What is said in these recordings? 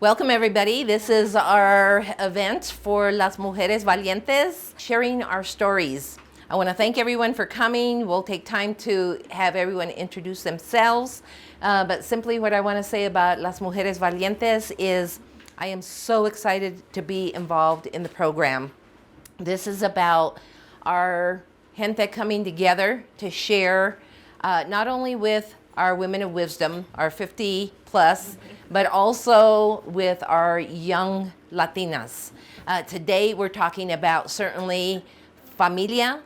Welcome everybody. This is our event for Las Mujeres Valientes, sharing our stories. I want to thank everyone for coming. We'll take time to have everyone introduce themselves. But simply what I want to say about Las Mujeres Valientes is I am so excited to be involved in the program. This is about our gente coming together to share not only with our women of wisdom, our 50 plus, but also with our young Latinas. Today we're talking about certainly familia,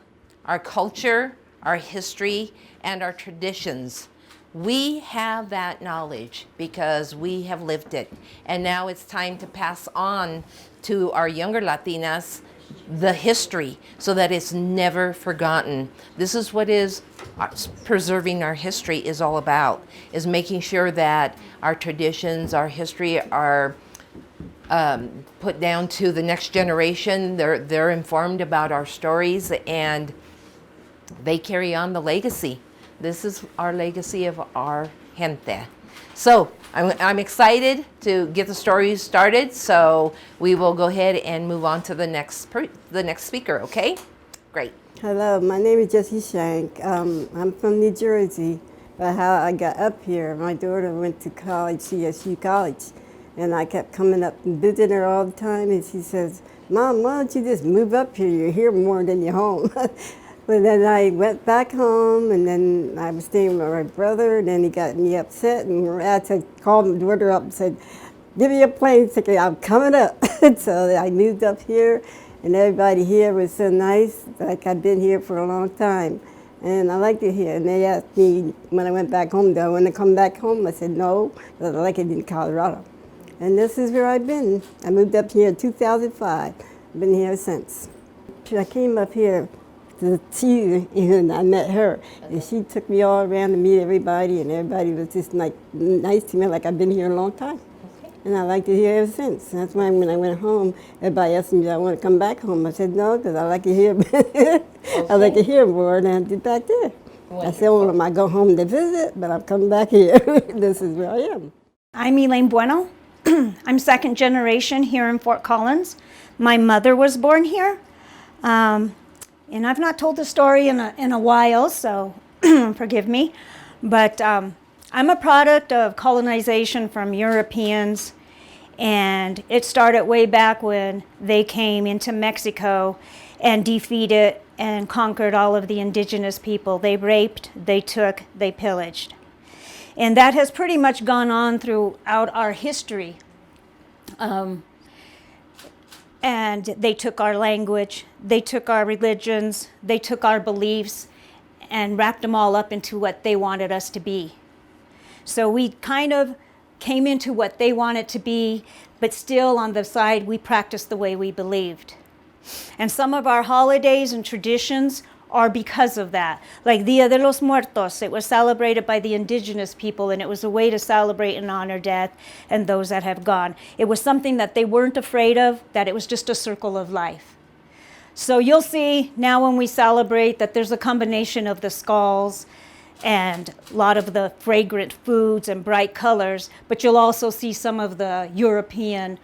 our culture, our history, and our traditions. We have that knowledge because we have lived it. And now it's time to pass on to our younger Latinas the history so that it's never forgotten. This is what is preserving our history is all about, is making sure that our traditions, our history are put down to the next generation. They're informed about our stories and they carry on the legacy. This is our legacy of our gente. So I'm excited to get the stories started. So we will go ahead and move on to the next speaker. Okay, great. Hello, my name is Jessie Shank. I'm from New Jersey. But how I got up here, my daughter went to college, CSU College, and I kept coming up and visiting her all the time. And she says, "Mom, why don't you just move up here? You're here more than you're home." But then I went back home, and then I was staying with my brother, and then he got me upset, and I had to call my daughter up and said, "Give me a plane ticket, I'm coming up." So I moved up here, and everybody here was so nice, like I've been here for a long time. And I liked it here, and they asked me when I went back home, do I want to come back home? I said no, because I like it in Colorado. And this is where I've been. I moved up here in 2005. I've been here since. I came up here to see you, and I met her, and she took me all around to meet everybody, and everybody was just like nice to me, like I've been here a long time. Okay. And I liked it here ever since. That's why when I went home, everybody asked me, do I want to come back home? I said no, because I like it here. Okay. I like it here more than I did back there. Wonderful. I said, well, I might go home to visit, but I'm coming back here. This is where I am. I'm Elaine Bueno. I'm second generation here in Fort Collins. My mother was born here. And I've not told the story in a while, so forgive me. But I'm a product of colonization from Europeans, and it started way back when they came into Mexico and defeated and conquered all of the indigenous people. They raped, they took, they pillaged. And that has pretty much gone on throughout our history. And they took our language, they took our religions, they took our beliefs, and wrapped them all up into what they wanted us to be. So we kind of came into what they wanted to be, but still on the side, we practiced the way we believed. And some of our holidays and traditions are because of that. Like Dia de los Muertos, it was celebrated by the indigenous people, and it was a way to celebrate and honor death and those that have gone. It was something that they weren't afraid of, that it was just a circle of life. So you'll see now when we celebrate that there's a combination of the skulls and a lot of the fragrant foods and bright colors, but you'll also see some of the European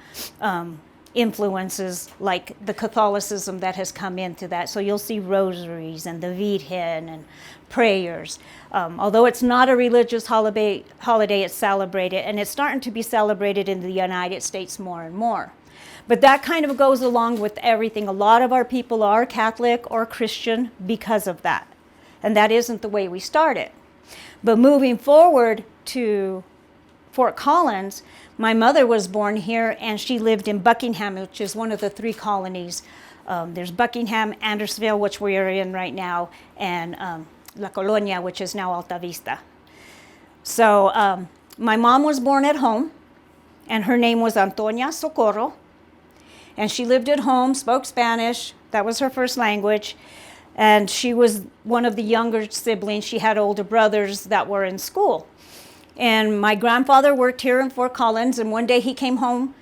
influences, like the Catholicism that has come into that. So you'll see rosaries and the Virgen and prayers. Although it's not a religious holiday, it's celebrated, and it's starting to be celebrated in the United States more and more. But that kind of goes along with everything. A lot of our people are Catholic or Christian because of that. And that isn't the way we started. But moving forward to Fort Collins, my mother was born here, and she lived in Buckingham, which is one of the 3 colonies. There's Buckingham, Andersville, which we are in right now, and La Colonia, which is now Alta Vista. So my mom was born at home, and her name was Antonia Socorro. And she lived at home, spoke Spanish. That was her first language. And she was one of the younger siblings. She had older brothers that were in school. And my grandfather worked here in Fort Collins, and one day he came home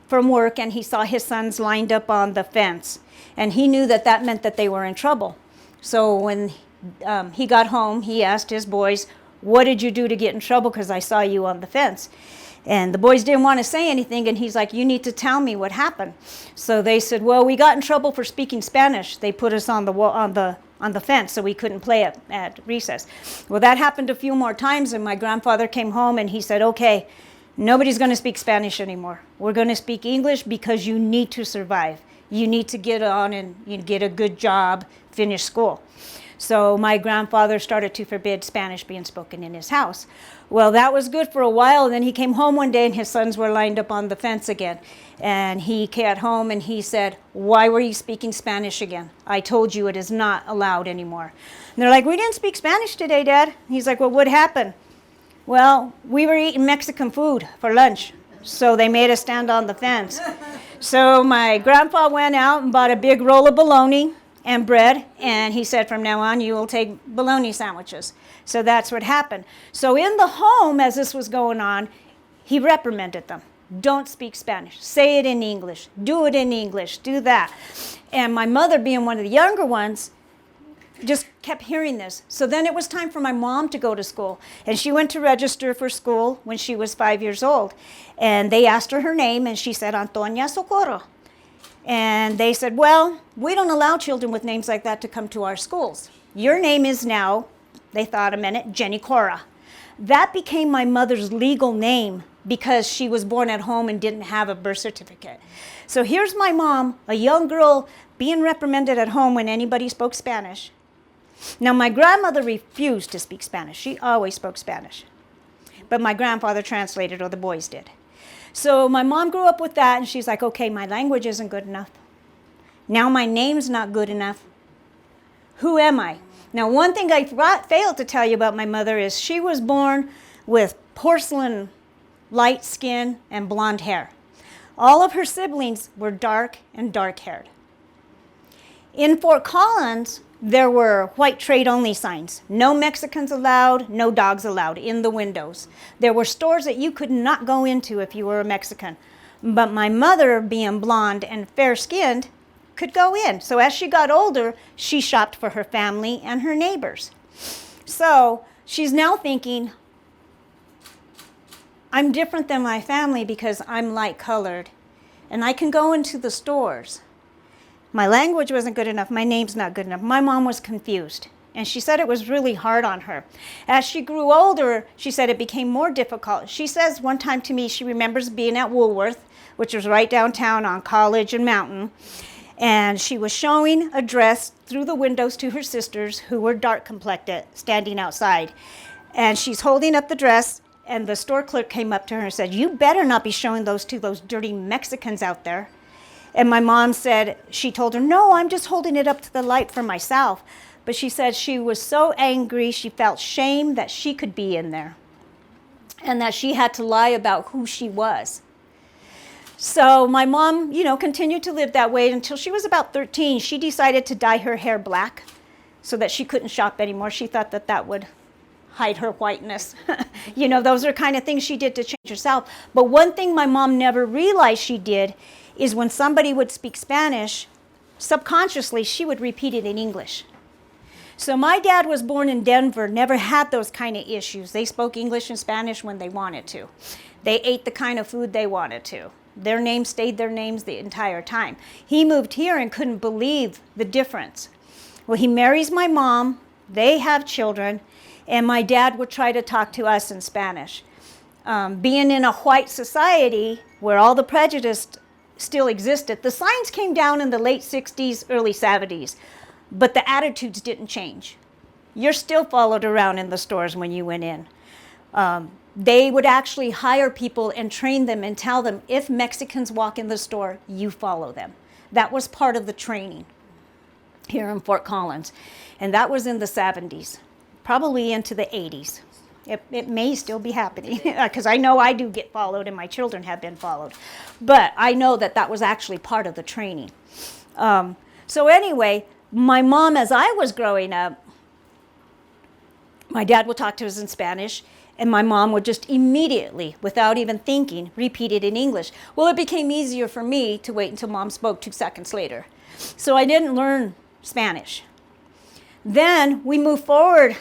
from work and he saw his sons lined up on the fence. And he knew that that meant that they were in trouble. So when he got home, he asked his boys, "What did you do to get in trouble? Because I saw you on the fence." And the boys didn't want to say anything, and he's like, you need to tell me what happened. So they said, well, we got in trouble for speaking Spanish. They put us on the wall, on the fence, so we couldn't play at recess. Well, that happened a few more times, and my grandfather came home and he said, okay, nobody's going to speak Spanish anymore. We're going to speak English because you need to survive. You need to get on and you get a good job, finish school. So my grandfather started to forbid Spanish being spoken in his house. Well, that was good for a while. And then he came home one day and his sons were lined up on the fence again. And he came home and he said, why were you speaking Spanish again? I told you it is not allowed anymore. And they're like, we didn't speak Spanish today, Dad. He's like, well, what happened? Well, we were eating Mexican food for lunch. So they made us stand on the fence. So my grandpa went out and bought a big roll of bologna and bread, and he said, from now on, you will take bologna sandwiches. So that's what happened. So in the home, as this was going on, he reprimanded them. Don't speak Spanish. Say it in English. Do it in English. Do that. And my mother, being one of the younger ones, just kept hearing this. So then it was time for my mom to go to school. And she went to register for school when she was 5 years old. And they asked her name, and she said, Antonia Socorro. And they said, well, we don't allow children with names like that to come to our schools. Your name is now, they thought a minute, Jenny Cora. That became my mother's legal name because she was born at home and didn't have a birth certificate. So here's my mom, a young girl, being reprimanded at home when anybody spoke Spanish. Now, my grandmother refused to speak Spanish. She always spoke Spanish. But my grandfather translated, or the boys did. So my mom grew up with that, and she's like, okay, my language isn't good enough. Now my name's not good enough. Who am I? Now, one thing I failed to tell you about my mother is she was born with porcelain light skin and blonde hair. All of her siblings were dark and dark-haired. In Fort Collins, there were white trade-only signs. No Mexicans allowed, no dogs allowed in the windows. There were stores that you could not go into if you were a Mexican. But my mother, being blonde and fair-skinned, could go in. So as she got older, she shopped for her family and her neighbors. So she's now thinking, I'm different than my family because I'm light-colored, and I can go into the stores. My language wasn't good enough. My name's not good enough. My mom was confused, and she said it was really hard on her. As she grew older, she said it became more difficult. She says one time to me she remembers being at Woolworth, which was right downtown on College and Mountain, and she was showing a dress through the windows to her sisters who were dark-complected, standing outside. And she's holding up the dress, and the store clerk came up to her and said, you better not be showing those to those dirty Mexicans out there. And my mom said, she told her, no, I'm just holding it up to the light for myself. But she said she was so angry, she felt shame that she could be in there and that she had to lie about who she was. So my mom, continued to live that way until she was about 13. She decided to dye her hair black so that she couldn't shop anymore. She thought that that would hide her whiteness. Those are kind of things she did to change herself. But one thing my mom never realized she did is when somebody would speak Spanish, subconsciously she would repeat it in English. So my dad was born in Denver, never had those kind of issues. They spoke English and Spanish when they wanted to. They ate the kind of food they wanted to. Their names stayed their names the entire time. He moved here and couldn't believe the difference. Well, he marries my mom, they have children, and my dad would try to talk to us in Spanish. Being in a white society where all the prejudice still existed, the signs came down in the late 60s, early 70s, but the attitudes didn't change. You're still followed around in the stores when you went in. They would actually hire people and train them and tell them, if Mexicans walk in the store, you follow them. That was part of the training here in Fort Collins. And that was in the 70s, probably into the 80s. It may still be happening because I know I do get followed and my children have been followed. But I know that that was actually part of the training. So anyway, my mom, as I was growing up, my dad would talk to us in Spanish, and my mom would just immediately, without even thinking, repeat it in English. Well, it became easier for me to wait until mom spoke 2 seconds later. So I didn't learn Spanish. Then we moved forward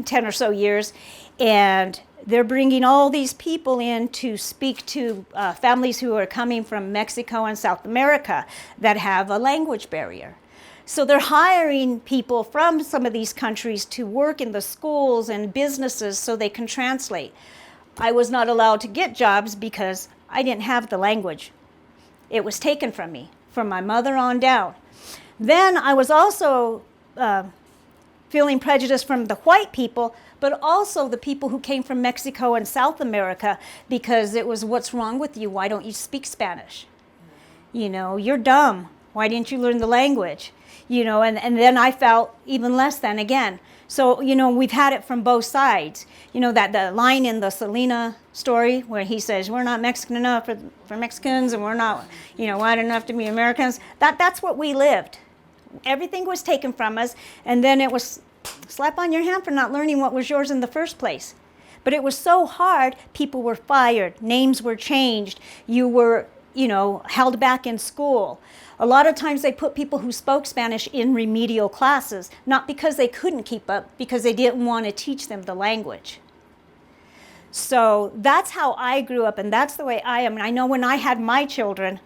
10 or so years, and they're bringing all these people in to speak to families who are coming from Mexico and South America that have a language barrier. So they're hiring people from some of these countries to work in the schools and businesses so they can translate. I was not allowed to get jobs because I didn't have the language. It was taken from me, from my mother on down. Then I was also feeling prejudice from the white people, but also the people who came from Mexico and South America, because it was, what's wrong with you? Why don't you speak Spanish? You know, you're dumb. Why didn't you learn the language? You know, and then I felt even less than again. So, you know, we've had it from both sides. You know, that the line in the Selena story where he says, we're not Mexican enough for Mexicans, and we're not, you know, white enough to be Americans. That's what we lived. Everything was taken from us, and then it was slap on your hand for not learning what was yours in the first place. But it was so hard. People were fired. Names were changed. You were, you know, held back in school. A lot of times they put people who spoke Spanish in remedial classes, not because they couldn't keep up, because they didn't want to teach them the language. So that's how I grew up, and that's the way I am. And I know when I had my children,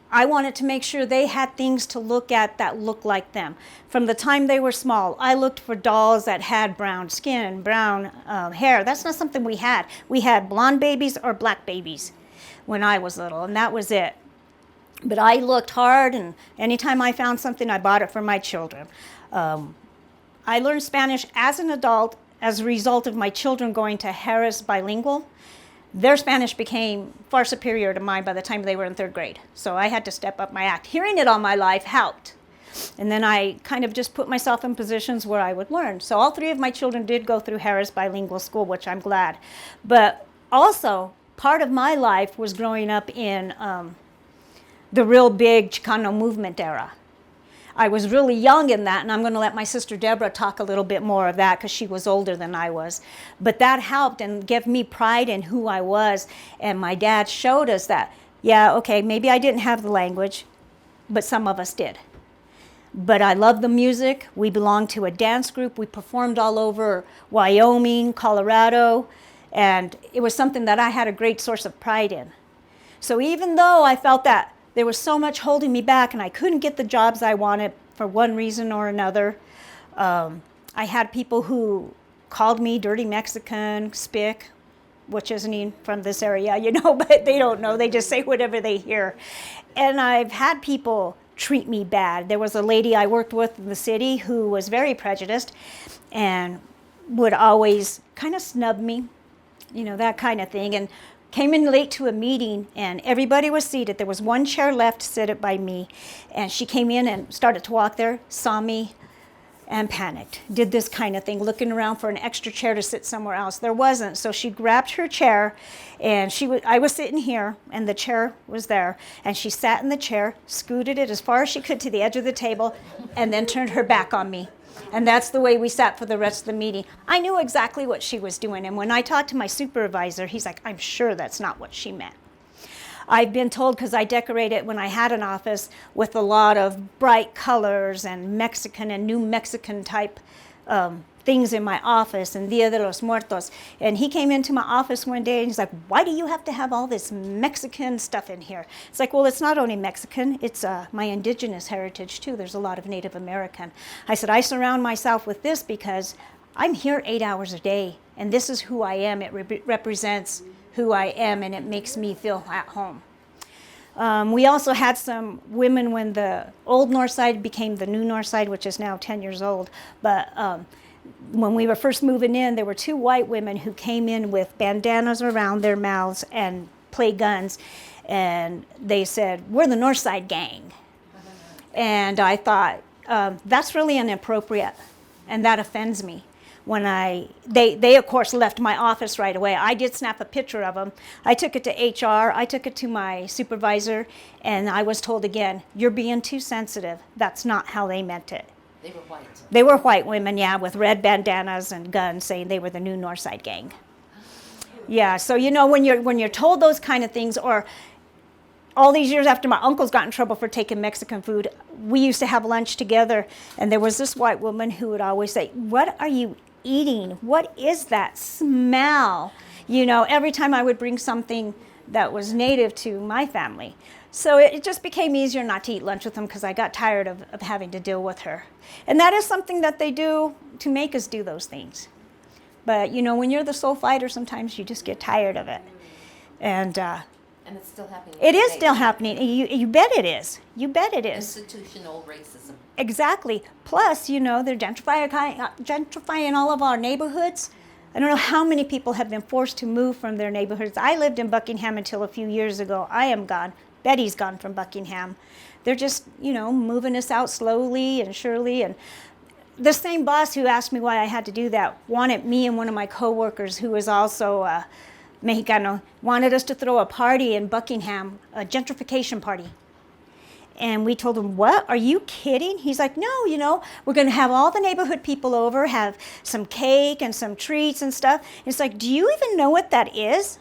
I wanted to make sure they had things to look at that looked like them. From the time they were small, I looked for dolls that had brown skin, brown hair. That's not something we had. We had blonde babies or black babies when I was little, and that was it. But I looked hard, and anytime I found something, I bought it for my children. I learned Spanish as an adult as a result of my children going to Harris Bilingual. Their Spanish became far superior to mine by the time they were in 3rd grade. So I had to step up my act. Hearing it all my life helped. And then I kind of just put myself in positions where I would learn. So all 3 of my children did go through Harris Bilingual School, which I'm glad. But also, part of my life was growing up in the real big Chicano movement era. I was really young in that, and I'm going to let my sister Deborah talk a little bit more of that because she was older than I was. But that helped and gave me pride in who I was, and my dad showed us that, yeah, okay, maybe I didn't have the language, but some of us did. But I love the music. We belonged to a dance group. We performed all over Wyoming, Colorado, and it was something that I had a great source of pride in. So even though I felt that there was so much holding me back and I couldn't get the jobs I wanted for one reason or another, I had people who called me dirty Mexican, spick, which isn't even from this area, you know, but they don't know. They just say whatever they hear. And I've had people treat me bad. There was a lady I worked with in the city who was very prejudiced and would always kind of snub me, you know, that kind of thing. And came in late to a meeting, and everybody was seated. There was one chair left seated by me, and she came in and started to walk there, saw me, and panicked. Did this kind of thing, looking around for an extra chair to sit somewhere else. There wasn't, so she grabbed her chair, and I was sitting here, and the chair was there, and she sat in the chair, scooted it as far as she could to the edge of the table, and then turned her back on me. And that's the way we sat for the rest of the meeting. I knew exactly what she was doing. And when I talked to my supervisor, he's like, I'm sure that's not what she meant. I've been told, because I decorated when I had an office with a lot of bright colors and Mexican and New Mexican type things in my office, and Dia de los Muertos. And he came into my office one day and he's like, why do you have to have all this Mexican stuff in here? It's like, well, it's not only Mexican, it's my indigenous heritage too. There's a lot of Native American. I said, I surround myself with this because I'm here 8 hours a day, and this is who I am. It represents who I am, and it makes me feel at home. We also had some women when the old North Side became the new North Side, which is now 10 years old. But when we were first moving in, there were 2 white women who came in with bandanas around their mouths and played guns. And they said, we're the North Side gang. And I thought, that's really inappropriate, and that offends me. When they of course left my office right away. I did snap a picture of them. I took it to HR, I took it to my supervisor, and I was told again, you're being too sensitive. That's not how they meant it. They were white. They were white women, yeah, with red bandanas and guns, saying they were the new North Side gang. Yeah, so you know, when you're told those kind of things, or all these years after my uncles got in trouble for taking Mexican food, we used to have lunch together, and there was this white woman who would always say, what are you eating? What is that smell? You know, every time I would bring something that was native to my family. So it just became easier not to eat lunch with them because I got tired of having to deal with her. And that is something that they do to make us do those things. But, you know, when you're the soul fighter, sometimes you just get tired of it. And it's still happening. it is today. still happening. You bet it is. You bet it is. Institutional racism. Exactly. Plus, you know, they're gentrifying all of our neighborhoods. I don't know how many people have been forced to move from their neighborhoods. I lived in Buckingham until a few years ago. I am gone. Betty's gone from Buckingham. They're just, you know, moving us out slowly and surely. And the same boss who asked me why I had to do that wanted me and one of my coworkers, who was also Mexicano, wanted us to throw a party in Buckingham, a gentrification party. And we told him, what? Are you kidding? He's like, no, you know, we're going to have all the neighborhood people over, have some cake and some treats and stuff. And it's like, do you even know what that is?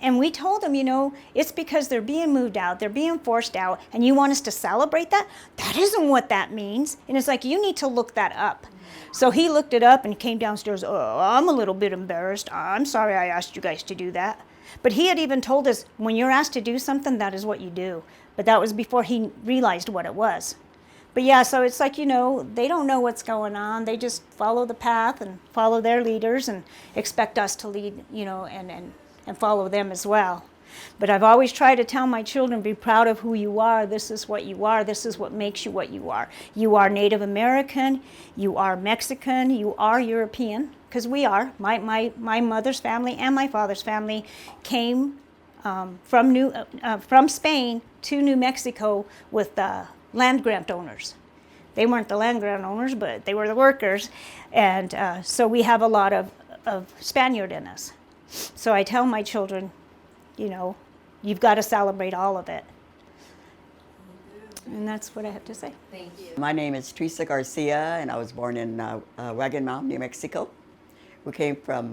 And we told him, you know, it's because they're being moved out, they're being forced out, and you want us to celebrate that? That isn't what that means. And it's like, you need to look that up. So he looked it up and came downstairs, oh, I'm a little bit embarrassed. I'm sorry I asked you guys to do that. But he had even told us, when you're asked to do something, that is what you do. But that was before he realized what it was. But yeah, so it's like, you know, they don't know what's going on. They just follow the path and follow their leaders and expect us to lead, you know, and follow them as well. But I've always tried to tell my children, be proud of who you are. This is what you are. This is what makes you what you are. You are Native American. You are Mexican. You are European, because we are. My mother's family and my father's family came from Spain to New Mexico with land grant owners. They weren't the land grant owners, but they were the workers. And so we have a lot of Spaniard in us. So I tell my children, you know, you've got to celebrate all of it. And that's what I have to say. Thank you. My name is Teresa Garcia, and I was born in Wagon Mound, New Mexico. We came from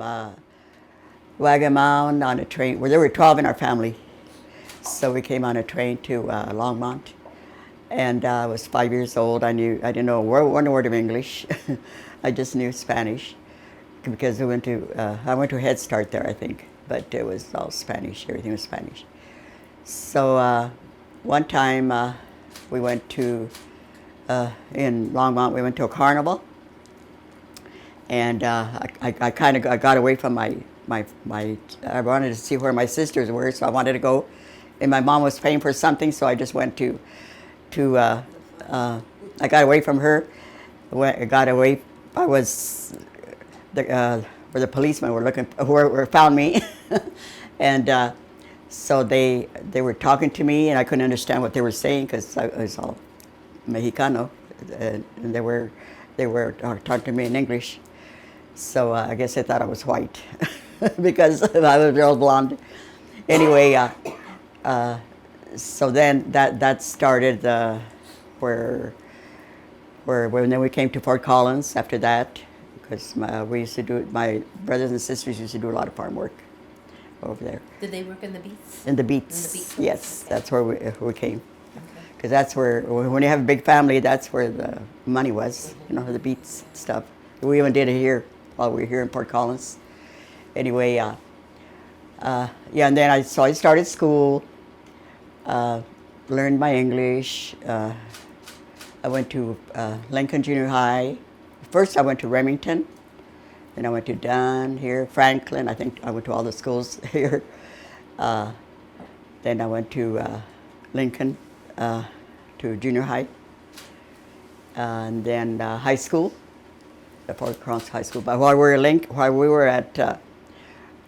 Wagon Mound on a train. Well, there were 12 in our family. So we came on a train to Longmont. And I was 5 years old. I didn't know one word of English. I just knew Spanish because I went to Head Start there, I think. But it was all Spanish. Everything was Spanish. So one time we went to, in Longmont, we went to a carnival. And I kind of got away from my, I wanted to see where my sisters were, so I wanted to go. And my mom was paying for something, so I just went I got away from her. I was, where the policemen were looking, who found me. And so they were talking to me, and I couldn't understand what they were saying because I was all Mexicano, and they were talking to me in English. So I guess they thought I was white because I was real blonde. Anyway, so then that started where then we came to Fort Collins after that, because we used to do, my brothers and sisters used to do a lot of farm work over there. Did they work in the beets? In the beets, yes, okay. that's where we came. Because that's where, when you have a big family, that's where the money was, you know, the beets stuff. We even did it here while we were here in Fort Collins. Anyway, yeah, and then I started school, learned my English. I went to Lincoln Junior High. First I went to Remington, then I went to Dunn here, Franklin. I think I went to all the schools here. Then I went to Lincoln, to junior high, and then high school, the Fort Collins High School. But while we were at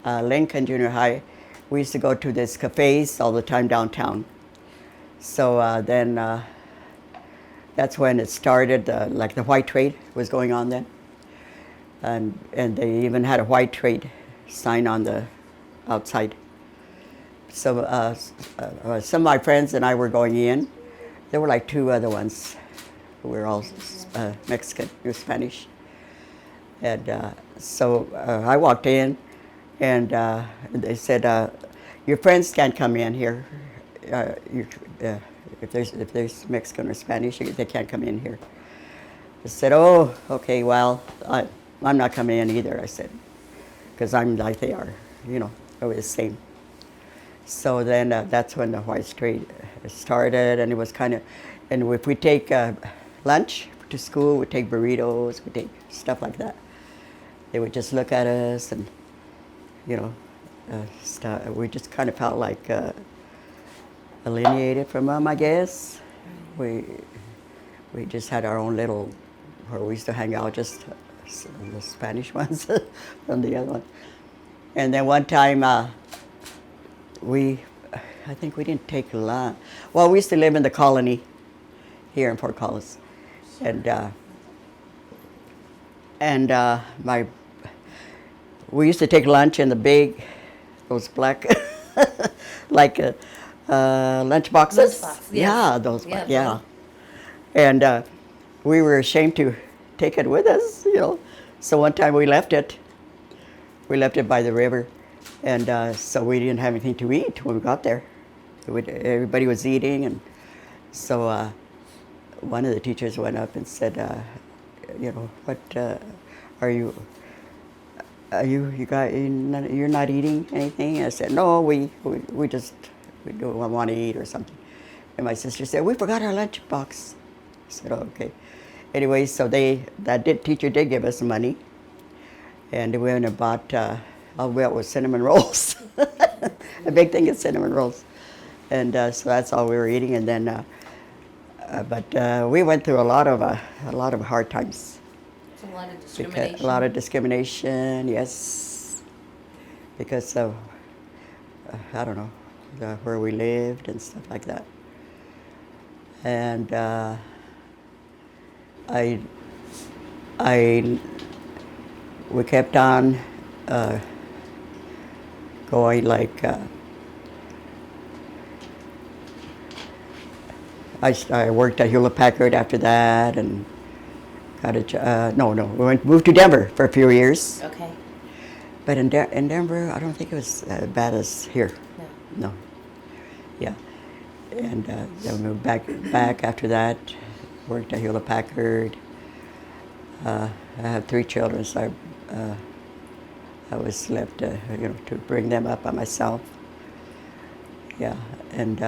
Lincoln Junior High, we used to go to these cafes all the time downtown. So then that's when it started, like the white trade was going on then. And they even had a white trade sign on the outside. So some of my friends and I were going in. There were like two other ones who were all Mexican, or Spanish. And so I walked in, and they said, your friends can't come in here. If there's Mexican or Spanish, they can't come in here. I said, oh, okay, well, I'm not coming in either, I said, because I'm like they are, you know. it was the same. So then that's when the white trade started, and it was kind of, and if we take lunch to school, we take burritos, we take stuff like that. They would just look at us, and you know, we just kind of felt like alienated from them, I guess. We just had our own little, where we used to hang out, just the Spanish ones from the other one. And then one time, I think we didn't take lunch. Well, we used to live in the colony here in Fort Collins, and we used to take lunch in the big, those black, like lunch boxes. Lunchbox, yes. Yeah, those. Yeah, Yeah. And we were ashamed to take it with us, you know. So one time we left it. We left it by the river, and so we didn't have anything to eat when we got there. Everybody was eating, and so one of the teachers went up and said, you know, what are you? You're not eating anything? I said, no, we don't want to eat or something. And my sister said, we forgot our lunch box. I said, oh, okay. Anyway, so teacher did give us money, and we went and bought, all we got was cinnamon rolls, a big thing of cinnamon rolls, and so that's all we were eating. And then, but we went through a lot of hard times. It's a lot of discrimination. A lot of discrimination, yes, because of I don't know where we lived and stuff like that. And we kept on going, like I worked at Hewlett Packard after that, and got we moved to Denver for a few years. Okay. But in Denver, I don't think it was as bad as here. No. Yeah. And then we moved back after that, worked at Hewlett Packard. I have 3 children, so I was left to bring them up by myself. Yeah, and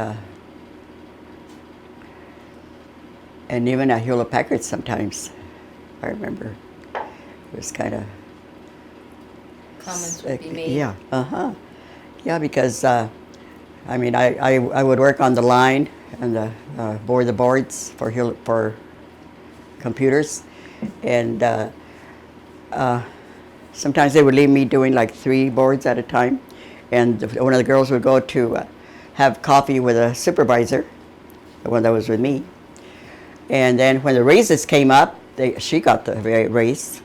even at Hewlett Packard sometimes, I remember it was kind of Comments would be made. Yeah, yeah, because I would work on the line and board the boards for computers, and sometimes they would leave me doing like 3 boards at a time, and one of the girls would go to have coffee with a supervisor, the one that was with me, and then when the raises came up, she got the raise,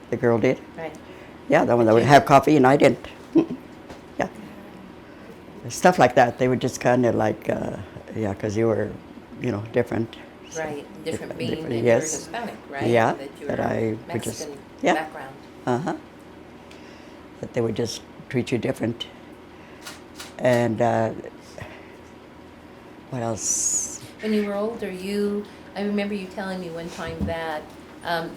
the girl did. Right. Yeah, the one that would have coffee and I didn't. Yeah. Stuff like that. They would just kind of like, because you were, different. Right, different being different, that you're yes. Hispanic, right? Yeah, That you're that I would Mexican yeah. background. That they would just treat you different. And what else? When you were older, I remember you telling me one time that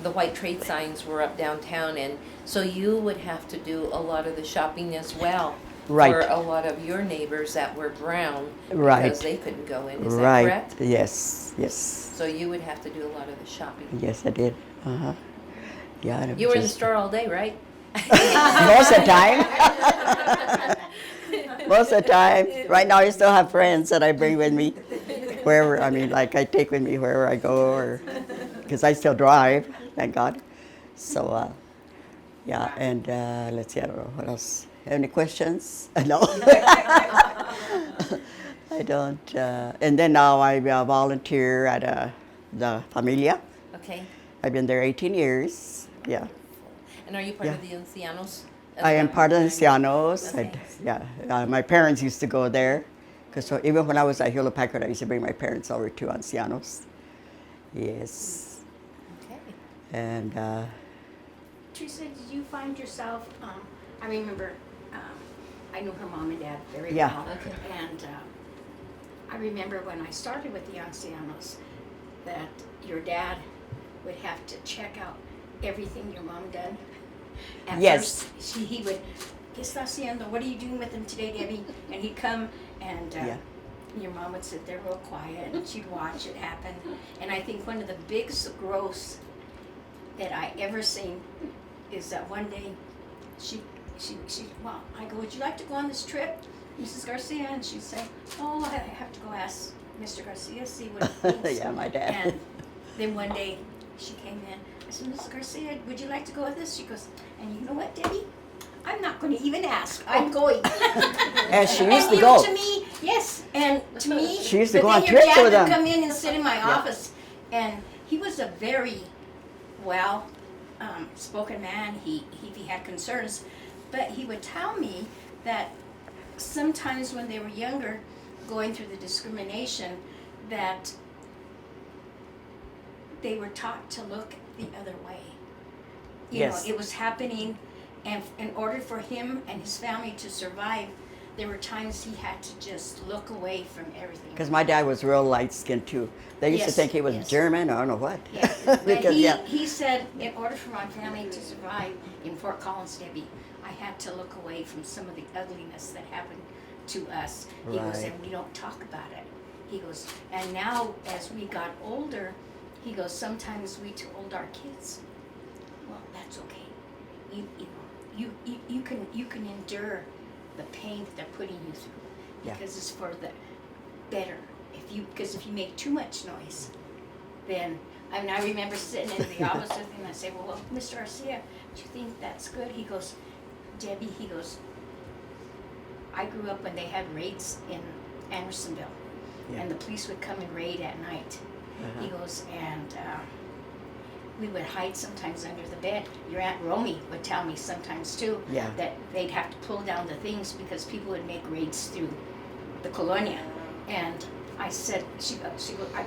the white trade signs were up downtown, and so you would have to do a lot of the shopping as well. Right. For a lot of your neighbors that were brown. Right. Because they couldn't go in, is that Right. correct? Yes. So you would have to do a lot of the shopping. Yes, I did. Yeah. and it You were in the just- store all day, right? Most of the time. Most of the time. Right now, I still have friends that I bring with me wherever. I take with me wherever I go, or because I still drive, thank God. So, yeah. And let's see. I don't know what else. Any questions? No. I don't. And then now I volunteer at the Familia. Okay. I've been there 18 years. Yeah. And are you part of the Ancianos? as I am well? part of the Ancianos. Okay. My parents used to go there, because even when I was at Hewlett Packard, I used to bring my parents over to Ancianos. Yes. Okay. And Teresa, did you find yourself, I remember, I knew her mom and dad very Yeah. well. Okay. And I remember when I started with the Ancianos, that your dad would have to check out everything your mom did. At Yes. first, he would ¿Qué está haciendo? What are you doing with him today, Debbie? And he'd come and Yeah. your mom would sit there real quiet and she'd watch it happen. And I think one of the biggest growths that I ever seen is that one day she well, I go, would you like to go on this trip, Mrs. Garcia? And she'd say, oh, I have to go ask Mr. Garcia, see what he thinks. Yeah, my dad. And then one day she came in. I said, Mrs. Garcia, would you like to go with us? She goes, and you know what, Debbie? I'm not going to even ask. I'm going. And she used to you go. know, to me, yes, and to me, She used to but go then on your trips dad with would them. come in and sit in my office, and he was a very well spoken man. He had concerns, but he would tell me that sometimes when they were younger, going through the discrimination, that they were taught to look the other way. You Yes. know, it was happening, and in order for him and his family to survive, there were times he had to just look away from everything. Because my dad was real light skinned too. They used to Yes, think he was yes. German or I don't know what. Yeah, but Because, he said, in order for my family to survive in Fort Collins, Debbie, I had to look away from some of the ugliness that happened to us. He goes, Right. and we don't talk about it. He goes, and now as we got older, he goes, sometimes we told our kids, well, that's okay. You can endure the pain that they're putting you through Yeah. because it's for the better. Because if you make too much noise, then I mean I remember sitting in the office with him and I say, well, Mr. Garcia, do you think that's good? He goes, Debbie, he goes, I grew up when they had raids in Andersonville, Yeah. and the police would come and raid at night. He goes, and we would hide sometimes under the bed. Your Aunt Romy would tell me sometimes too Yeah. that they'd have to pull down the things because people would make raids through the colonia. And I said,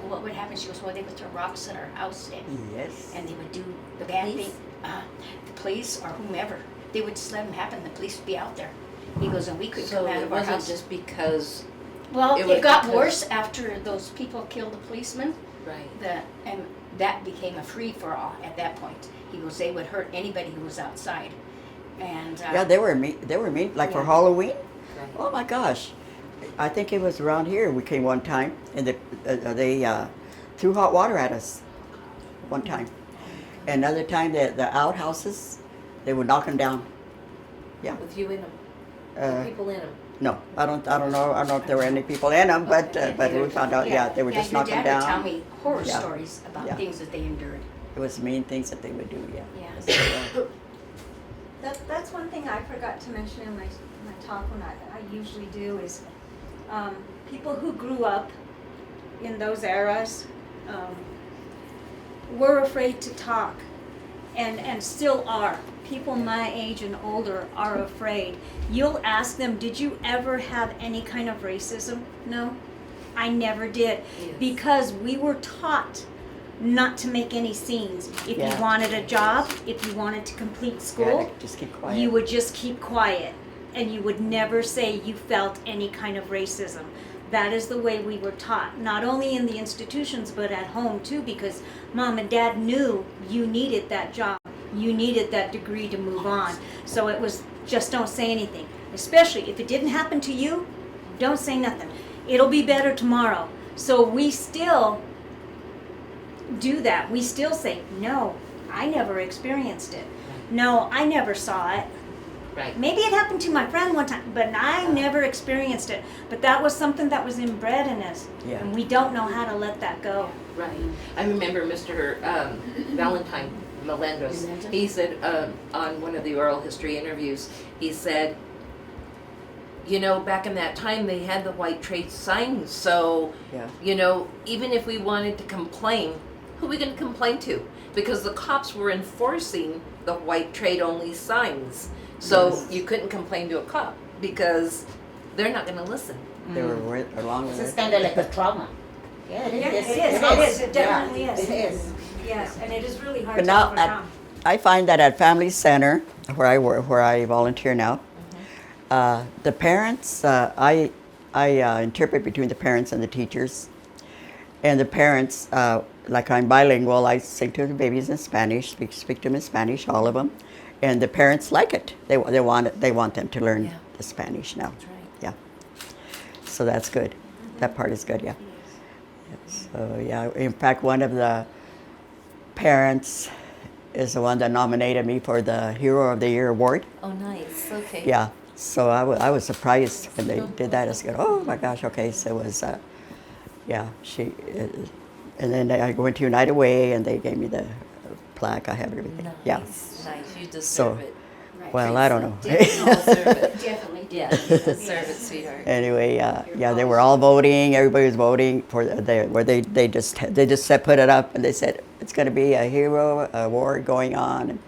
what would happen? She goes, well, they would throw rocks at our house then. Yes. And they would do the bad thing. The police or whomever, they would just let them happen. The police would be out there. He goes, and we couldn't So come out it of our wasn't house. just because, Well, it was it got because- worse after those people killed the policeman. right? And that became a free for all at that point. He goes, they would hurt anybody who was outside. And Yeah, they were mean. They were mean. Like for Yeah. Halloween. Right. Oh my gosh! I think it was around here. We came one time, and they threw hot water at us. One time, another time the outhouses, they would knock them down. Yeah. With you in them, Uh, people in them. no, I don't know. I don't know if there were any people in them, but we found out. Yeah, they were just knocking your dad down. would tell me horror Yeah. stories about Yeah. things that they endured. It was mean things that they would do. Yeah. Yeah. That's one thing I forgot to mention in my talk when I usually do is people who grew up in those eras were afraid to talk and still are. People my age and older are afraid. You'll ask them, did you ever have any kind of racism? No, I never did. Yes. Because we were taught not to make any scenes. If Yeah. you wanted a job, if you wanted to complete Yeah, school, just keep quiet. you would just keep quiet and you would never say you felt any kind of racism. That is the way we were taught, not only in the institutions but at home too, because mom and dad knew you needed that job, you needed that degree to move on. So it was just don't say anything, especially if it didn't happen to you, don't say nothing. It'll be better tomorrow. So we still do that. We still say, no, I never experienced it. No, I never saw it. Right. Maybe it happened to my friend one time, but I never experienced it. But that was something that was inbred in us. Yeah. And we don't know how to let that go. Right. I remember Mr. Valentine Melendez. He said on one of the oral history interviews, he said, you know, back in that time they had the white trade signs, so, Yeah. you know, even if we wanted to complain, who are we going to complain to? Because the cops were enforcing the white trade only signs. So Yes. you couldn't complain to a cop because they're not going to listen. They were right along with It's it. kind of like a trauma. Yeah, it is. It is. It definitely Yeah, is. It is. Yes, and it is really hard But to now overcome. I find that at Family Center, where I work, where I volunteer now, the parents, I interpret between the parents and the teachers. And the parents, like I'm bilingual, I sing to the babies in Spanish, speak to them in Spanish, all of them. and the parents like it. They want it. They want them to learn Yeah. the Spanish now. That's right. Yeah. So that's good. That part is good. Yeah. So yeah. In fact, one of the parents is the one that nominated me for the Hero of the Year award. Oh, nice. Okay. Yeah. So I was surprised when they did that. I said, "Oh my gosh!" Okay, so it was, yeah. And then I went to United Way, and they gave me the plaque. I have everything. Nice. Yeah. Nice. You deserve So, it. Right. well, I don't know. You deserve it. Definitely do. Yeah, you deserve it, sweetheart. Anyway, yeah, they were all voting. Everybody was voting for they just said, put it up, and they said it's going to be a hero award going on,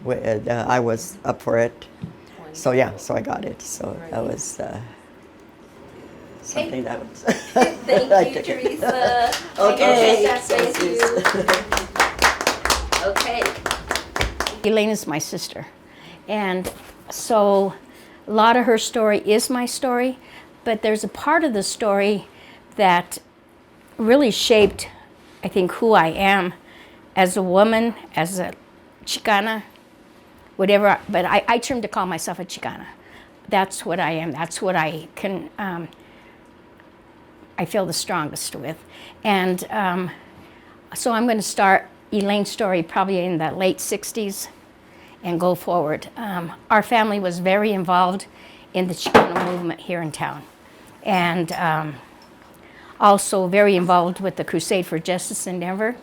and I was up for it. So yeah, so I got it. So that was something that was. Thank you, Teresa. Okay. Thank you. Okay. Elaine is my sister. And so a lot of her story is my story, but there's a part of the story that really shaped, I think, who I am as a woman, as a Chicana, whatever. But I term to call myself a Chicana. That's what I am. That's what I can, I feel the strongest with. And so I'm going to start Elaine's story probably in the late 60s and go forward. Our family was very involved in the Chicano movement here in town, and also very involved with the Crusade for Justice in Denver,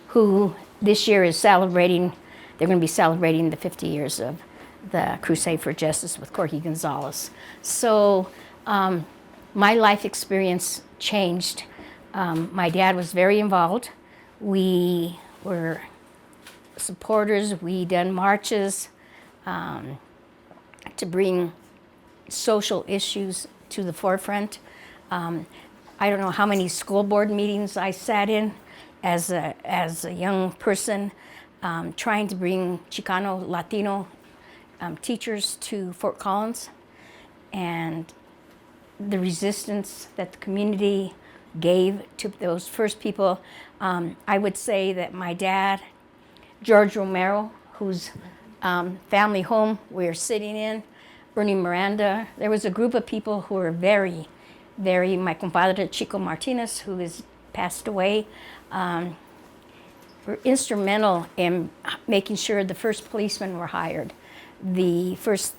who this year is celebrating, they're going to be celebrating the 50 years of the Crusade for Justice with Corky Gonzalez. So my life experience changed. My dad was very involved. We were supporters. We done marches to bring social issues to the forefront. I don't know how many school board meetings I sat in as a young person, trying to bring Chicano, Latino teachers to Fort Collins, and the resistance that the community gave to those first people. I would say that my dad, George Romero, whose family home we're sitting in, Ernie Miranda, there was a group of people who were very, my compadre Chico Martinez, who has passed away, were instrumental in making sure the first policemen were hired, the first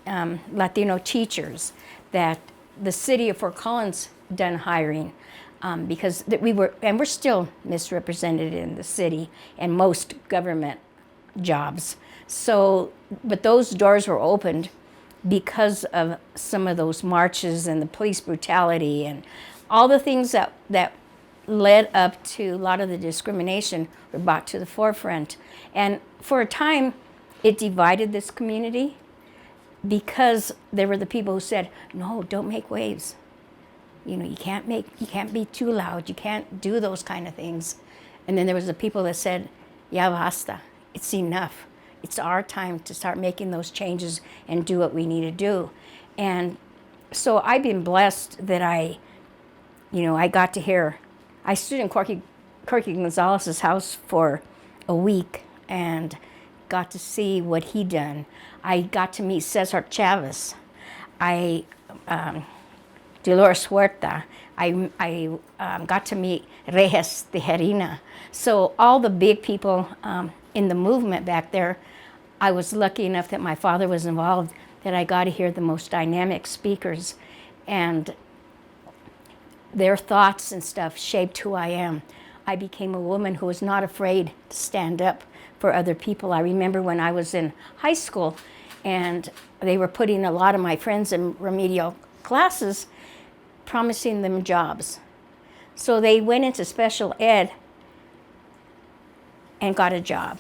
Latino teachers, that the city of Fort Collins done hiring, because we were, and we're still misrepresented in the city and most government jobs. So, but those doors were opened because of some of those marches and the police brutality and all the things that led up to a lot of the discrimination were brought to the forefront. And for a time, it divided this community because there were the people who said, no, don't make waves. You know, you can't be too loud. You can't do those kind of things. And then there was the people that said, ya basta, it's enough. It's our time to start making those changes and do what we need to do. And so I've been blessed that I got to hear. I stood in Corky Gonzalez's house for a week and got to see what he done. I got to meet Cesar Chavez. Dolores Huerta. I got to meet Reyes Tijerina. So all the big people in the movement back there, I was lucky enough that my father was involved, that I got to hear the most dynamic speakers, and their thoughts and stuff shaped who I am. I became a woman who was not afraid to stand up for other people. I remember when I was in high school and they were putting a lot of my friends in remedial classes, promising them jobs. So they went into special ed and got a job.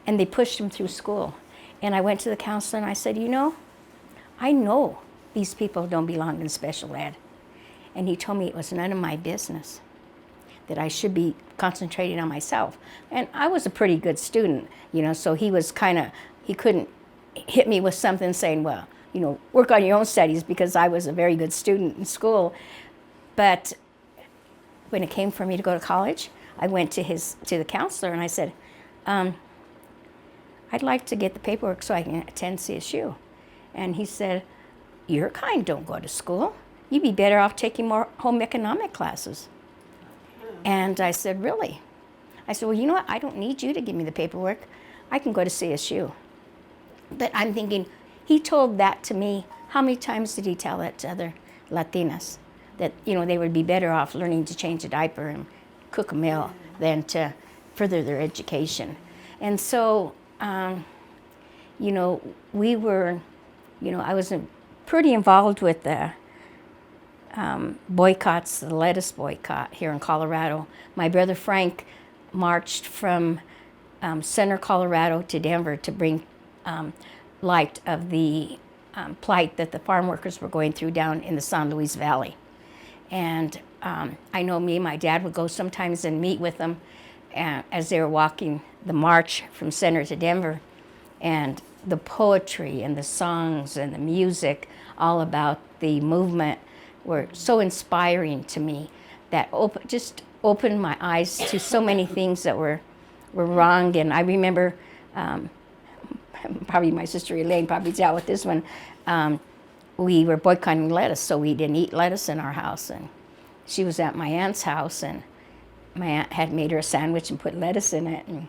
And they pushed them through school. And I went to the counselor and I said, I know these people don't belong in special ed. And he told me it was none of my business, that I should be concentrating on myself. And I was a pretty good student, so he was he couldn't hit me with something saying, well, work on your own studies, because I was a very good student in school. But when it came for me to go to college, I went to the counselor and I said, I'd like to get the paperwork so I can attend CSU. And he said, your kind don't go to school. You'd be better off taking more home economic classes. And I said, really? I said, well, you know what? I don't need you to give me the paperwork. I can go to CSU. But I'm thinking, he told that to me. How many times did he tell that to other Latinas? That, you know, they would be better off learning to change a diaper and cook a meal than to further their education. And so, you know, we were, you know, I was pretty involved with the boycotts, the lettuce boycott here in Colorado. My brother Frank marched from Center, Colorado to Denver to bring light of the plight that the farm workers were going through down in the San Luis Valley. And I know me and my dad would go sometimes and meet with them as they were walking the march from Center to Denver. And the poetry and the songs and the music all about the movement were so inspiring to me that just opened my eyes to so many things that were wrong. And I remember, probably my sister Elaine probably dealt with this one, we were boycotting lettuce, so we didn't eat lettuce in our house. And she was at my aunt's house, and my aunt had made her a sandwich and put lettuce in it. And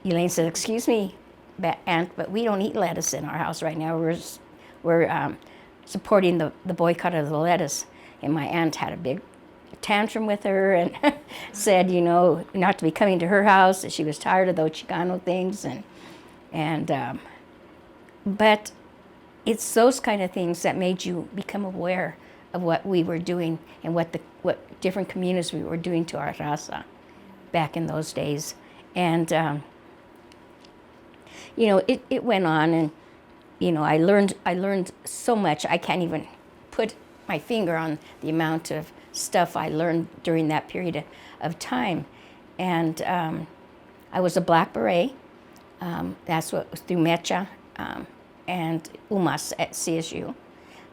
Elaine said, excuse me, Aunt, but we don't eat lettuce in our house right now. We're supporting the boycott of the lettuce. And my aunt had a big tantrum with her and said, you know, not to be coming to her house, that she was tired of those Chicano things. But it's those kind of things that made you become aware of what we were doing and what different communities we were doing to our raza back in those days. And you know, it went on, and you know, I learned so much. I can't even put my finger on the amount of stuff I learned during that period of time. And I was a Black Beret. That's what was through Mecha and UMAS at CSU.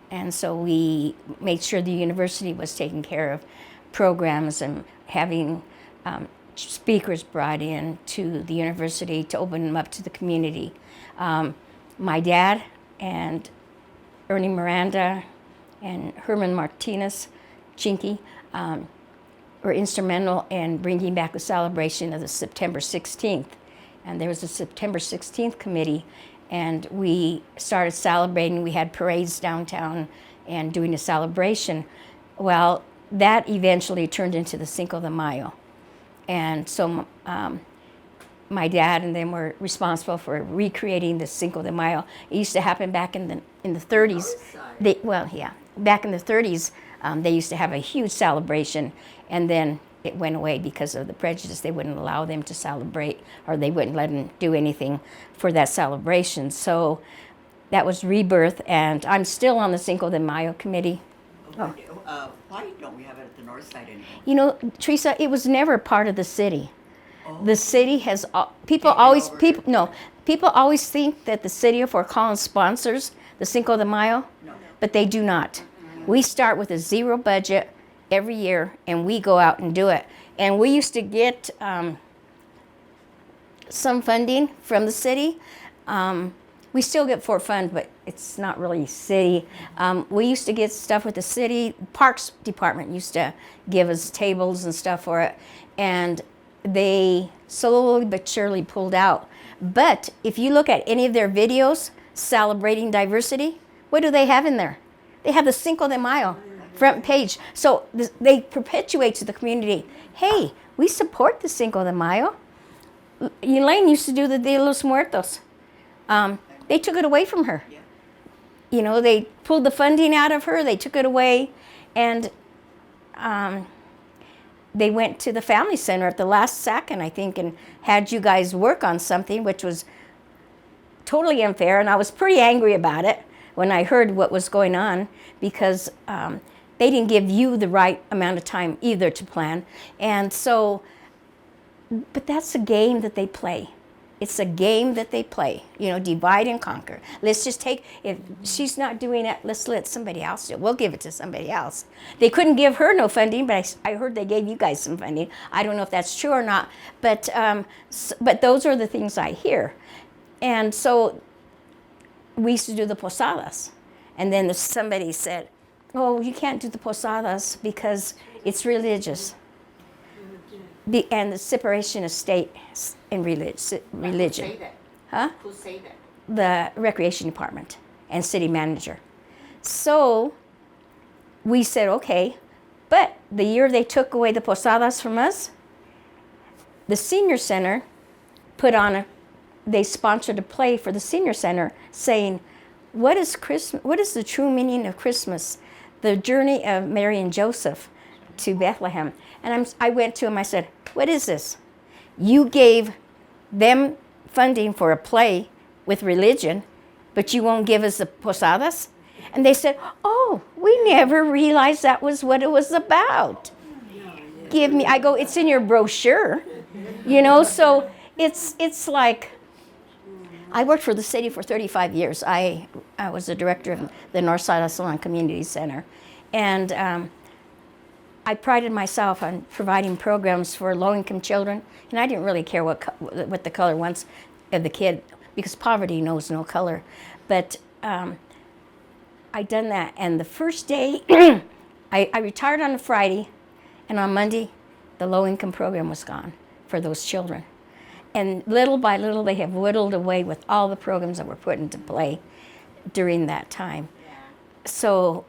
And so we made sure the university was taking care of programs and having speakers brought in to the university to open them up to the community. My dad and Ernie Miranda and Herman Martinez, Chinky, were instrumental in bringing back the celebration of the September 16th. And there was a September 16th committee, and we started celebrating. We had parades downtown and doing a celebration. Well, that eventually turned into the Cinco de Mayo. And so my dad and them were responsible for recreating the Cinco de Mayo. It used to happen back in the 30s. Back in the 30s, they used to have a huge celebration, and then it went away because of the prejudice. They wouldn't allow them to celebrate, or they wouldn't let them do anything for that celebration. So that was rebirth, and I'm still on the Cinco de Mayo committee. Why don't we have it at the north side anymore? You know, Teresa, it was never part of the city. The city has people always think that the city of Fort Collins sponsors the Cinco de Mayo, but they do not. We start with a zero budget every year, and we go out and do it. And we used to get some funding from the city. We still get Fort Fund, but it's not really city. We used to get stuff with the city. Parks Department used to give us tables and stuff for it. And they slowly but surely pulled out. But if you look at any of their videos celebrating diversity, what do they have in there? They have the Cinco de Mayo front page. So they perpetuate to the community, hey, we support the Cinco de Mayo. Elaine used to do the Dia de los Muertos. They took it away from her. You know, they pulled the funding out of her, they took it away, and they went to the family center at the last second, I think, and had you guys work on something, which was totally unfair, and I was pretty angry about it when I heard what was going on, because they didn't give you the right amount of time either to plan. And so, but that's a game that they play. It's a game that they play, you know, divide and conquer. Let's just take, if she's not doing it, let's let somebody else do it. We'll give it to somebody else. They couldn't give her no funding, but I heard they gave you guys some funding. I don't know if that's true or not, but those are the things I hear. And so we used to do the posadas. And then somebody said, oh, you can't do the posadas because it's religious. And the separation of state and religion. Who say that? Huh? Who say that? The recreation department and city manager. So we said, okay, but the year they took away the posadas from us, the senior center they sponsored a play for the senior center saying, what is Christmas? What is the true meaning of Christmas? The journey of Mary and Joseph to Bethlehem. And I went to him, I said, what is this? You gave them funding for a play with religion, but you won't give us the posadas? And they said, oh, we never realized that was what it was about. I go, it's in your brochure, so it's like, I worked for the city for 35 years. I was the director of the Northside Salon Community Center. And I prided myself on providing programs for low-income children. And I didn't really care what the color was of the kid, because poverty knows no color. But I done that. And the first day, I retired on a Friday, and on Monday, the low-income program was gone for those children. And little by little, they have whittled away with all the programs that were put into play during that time. So,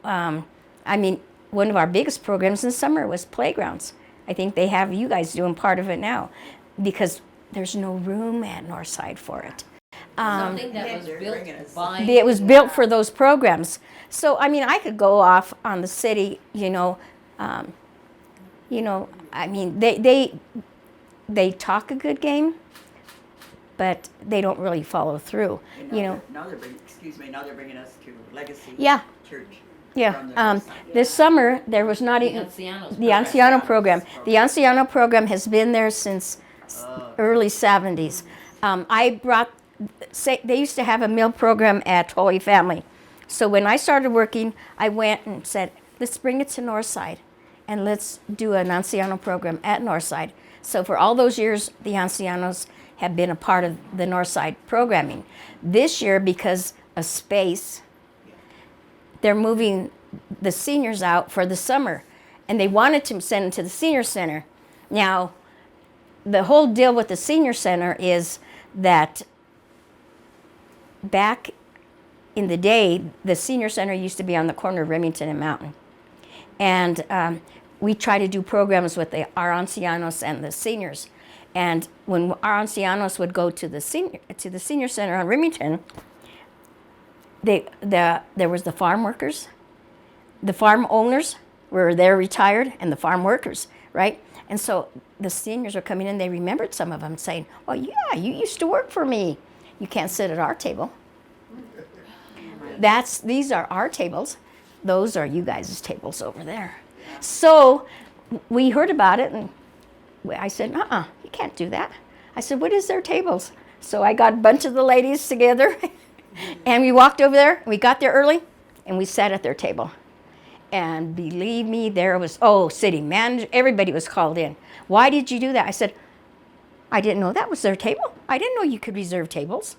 one of our biggest programs in summer was playgrounds. I think they have you guys doing part of it now, because there's no room at Northside for it. Something that was built by. It was built for those programs. So, I could go off on the city, they talk a good game, but they don't really follow through. Now they're bringing us to Legacy Yeah. Church. Yeah. from the north side. This summer there was not The even Ancianos the Anciano program. The Anciano program has been there since early 70s. They used to have a meal program at Holy Family. So when I started working, I went and said, let's bring it to Northside and let's do an Anciano program at Northside. So for all those years, the Ancianos have been a part of the Northside programming. This year, because of space, they're moving the seniors out for the summer, and they wanted to send them to the senior center. Now, the whole deal with the senior center is that back in the day, the senior center used to be on the corner of Remington and Mountain. And we try to do programs with our ancianos and the seniors. And when our ancianos would go to the senior center on Remington, there was the farm workers, the farm owners were there retired, and the farm workers, right? And so the seniors were coming in, they remembered some of them saying, well, yeah, you used to work for me. You can't sit at our table. These are our tables. Those are you guys' tables over there. So we heard about it, and I said, you can't do that. I said, what is their tables? So I got a bunch of the ladies together, and we walked over there. We got there early, and we sat at their table. And believe me, there was, city manager, everybody was called in. Why did you do that? I said, I didn't know that was their table. I didn't know you could reserve tables.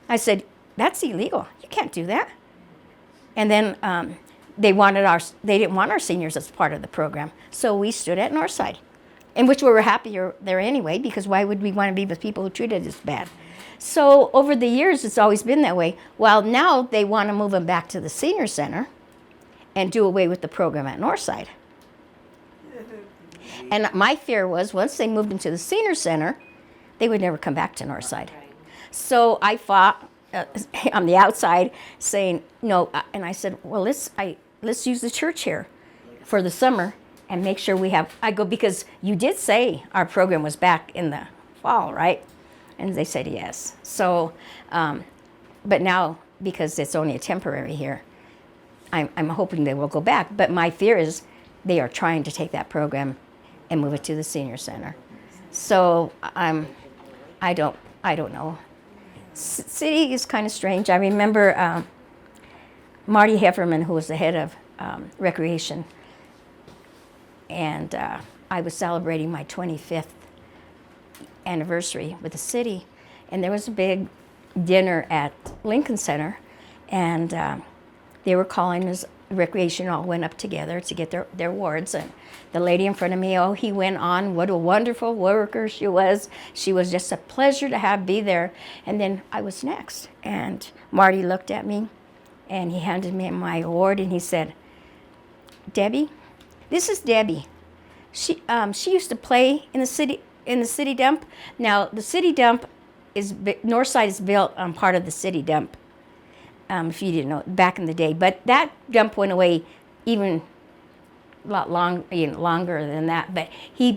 I said, that's illegal. You can't do that. And then they didn't want our seniors as part of the program. So we stood at Northside, in which we were happier there anyway, because why would we want to be with people who treated us bad? So over the years, it's always been that way. Well, now they want to move them back to the senior center and do away with the program at Northside. And my fear was once they moved into the senior center, they would never come back to Northside. So I fought on the outside saying no, and I said, well, let's use the church here for the summer and make sure we have, because you did say our program was back in the fall, right? And they said yes. So, but now, because it's only a temporary here, I'm hoping they will go back. But my fear is they are trying to take that program and move it to the senior center. So I don't know. City is kind of strange. I remember Marty Hefferman, who was the head of recreation, and I was celebrating my 25th anniversary with the city, and there was a big dinner at Lincoln Center, and they were calling us. Recreation all went up together to get their awards, and the lady in front of me, oh, he went on, what a wonderful worker she was. She was just a pleasure to be there. And then I was next, and Marty looked at me, and he handed me my award, and he said, Debbie, this is Debbie. She used to play in the city dump. Now the city dump is Northside is built on part of the city dump. If you didn't know, back in the day, but that dump went away even a lot longer than that. But he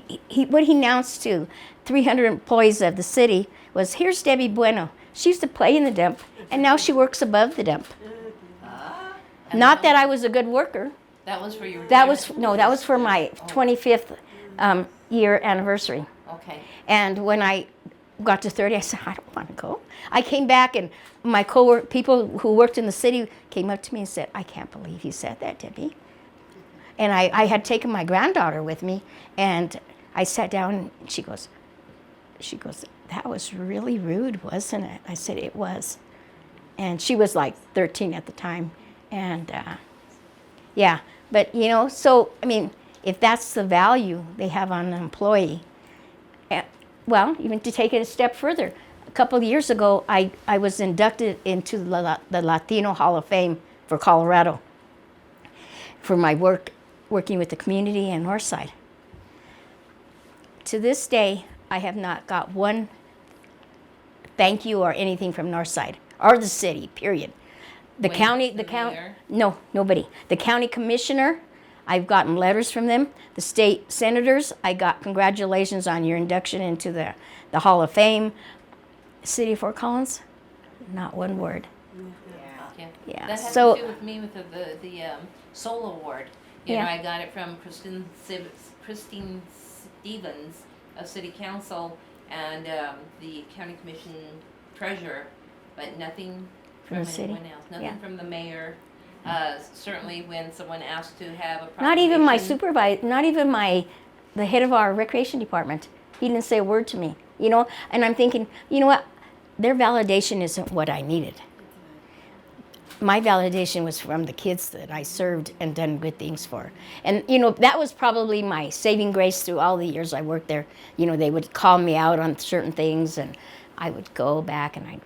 what he announced to 300 employees of the city was, "Here's Debbie Bueno. She used to play in the dump, and now she works above the dump." Not that I was a good worker. That was for your. That was for my 25th year anniversary. Okay. And when I got to 30, I said, I don't want to go. I came back, and my people who worked in the city came up to me and said, I can't believe you said that, Debbie. And I had taken my granddaughter with me, and I sat down, and she goes, that was really rude, wasn't it? I said, it was. And she was like 13 at the time. And yeah, but so, I mean, if that's the value they have on an employee, well, even to take it a step further, a couple of years ago, I was inducted into the Latino Hall of Fame for Colorado for my working with the community in Northside. To this day, I have not got one thank you or anything from Northside or the city, period. The county, no, nobody. The county commissioner, I've gotten letters from them. The state senators, I got congratulations on your induction into the Hall of Fame. City of Fort Collins, not one word. Yeah. That has So to do with me with the Soul Award. You Yeah. know, I got it from Christine Stevens of City Council and the County Commission Treasurer, but nothing from the city. anyone else. Nothing Yeah. from the mayor. Certainly when someone asked to have a not even my proclamation- supervisor, not even the head of our recreation department. He didn't say a word to me, And I'm thinking, you know what? Their validation isn't what I needed. My validation was from the kids that I served and done good things for. And, that was probably my saving grace through all the years I worked there. They would call me out on certain things, and I would go back and I'd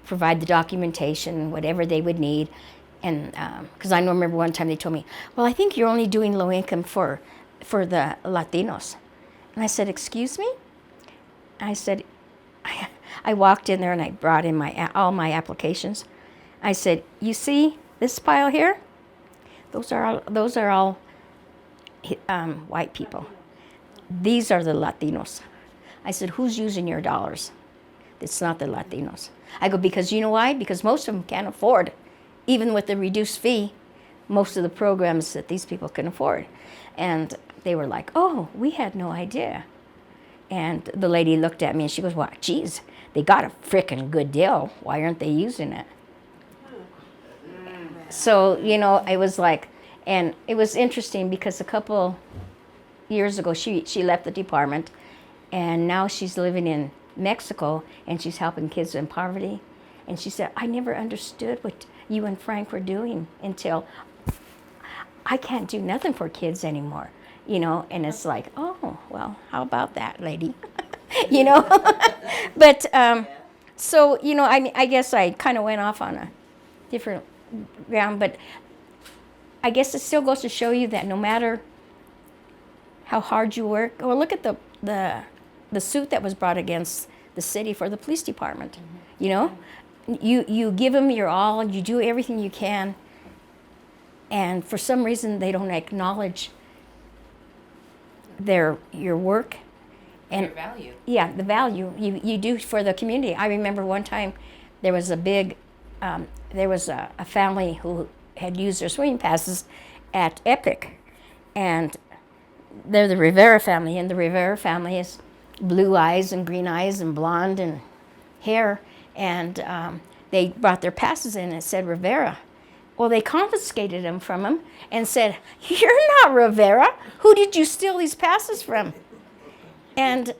provide the documentation, whatever they would need. And because I remember one time they told me, well, I think you're only doing low income for the Latinos. And I said, excuse me? I said, I walked in there and I brought in all my applications. I said, you see this pile here? Those are all white people. These are the Latinos. I said, who's using your dollars? It's not the Latinos. I go, because you know why? Because most of them can't afford, even with the reduced fee, most of the programs that these people can afford. And they were like, oh, we had no idea. And the lady looked at me and she goes, well, geez, they got a frickin' good deal. Why aren't they using it? So, it was like, and it was interesting because a couple years ago, she left the department, and now she's living in Mexico, and she's helping kids in poverty. And she said, I never understood what you and Frank were doing until I can't do nothing for kids anymore, and it's like, oh, well, how about that, lady? But, so, I guess I kind of went off on a different ground, but I guess it still goes to show you that no matter how hard you work, well, look at the suit that was brought against the city for the police department, You give them your all, you do everything you can, and for some reason they don't acknowledge your work and Your value. Yeah, the value you do for the community. I remember one time there was a family who had used their swimming passes at Epic, and they're the Rivera family, and the Rivera family is blue eyes and green eyes and blonde and hair, and they brought their passes in and it said Rivera. Well, they confiscated them from him and said, you're not Rivera. Who did you steal these passes from? And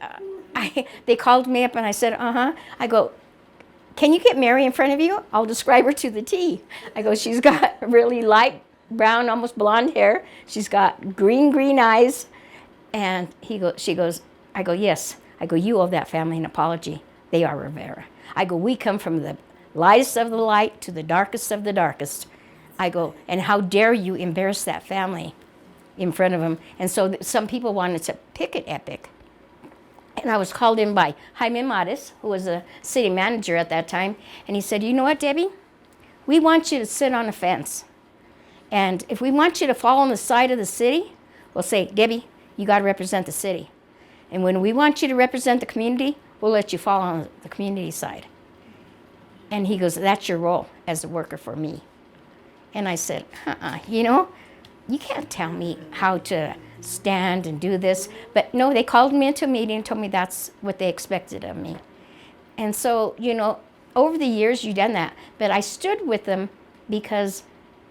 they called me up and I said, I go, can you get Mary in front of you? I'll describe her to the T. I go, she's got really light brown, almost blonde hair. She's got green eyes. And she goes, I go, yes. I go, you owe that family an apology. They are Rivera. I go, we come from the lightest of the light to the darkest of the darkest. I go, and how dare you embarrass that family in front of them. And so some people wanted to picket Epic. And I was called in by Jaime Mares, who was a city manager at that time. And he said, you know what, Debbie? We want you to sit on a fence. And if we want you to fall on the side of the city, we'll say, Debbie, you got to represent the city. And when we want you to represent the community, we'll let you fall on the community side. And he goes, that's your role as a worker for me. And I said, you know, you can't tell me how to stand and do this. But no, they called me into a meeting and told me that's what they expected of me. And so, you know, over the years, you've done that. But I stood with them because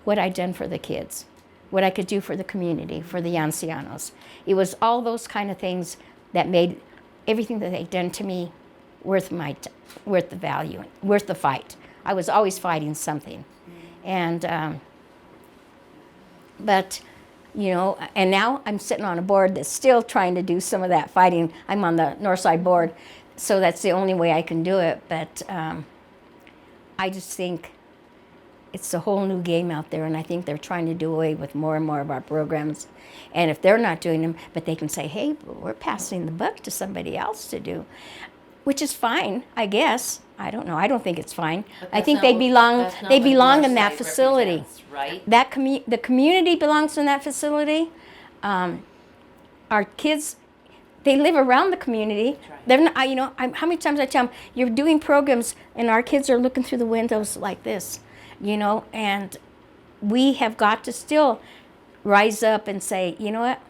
what I'd done for the kids, what I could do for the community, for the ancianos. It was all those kind of things that made everything that they'd done to me worth the value, worth the fight. I was always fighting something. And, but, you know, and now I'm sitting on a board that's still trying to do some of that fighting. I'm on the Northside board, so that's the only way I can do it. But I just think it's a whole new game out there, and I think they're trying to do away with more and more of our programs. And if they're not doing them, but they can say, hey, we're passing the buck to somebody else to do, which is fine, I guess. I don't know. I don't think it's fine. I think they belong. They belong in that facility. Right? That the community belongs in that facility. Our kids, they live around the community. Right. They're not. You know, how many times I tell them, you're doing programs, and our kids are looking through the windows like this, you know. And we have got to still rise up and say, you know what,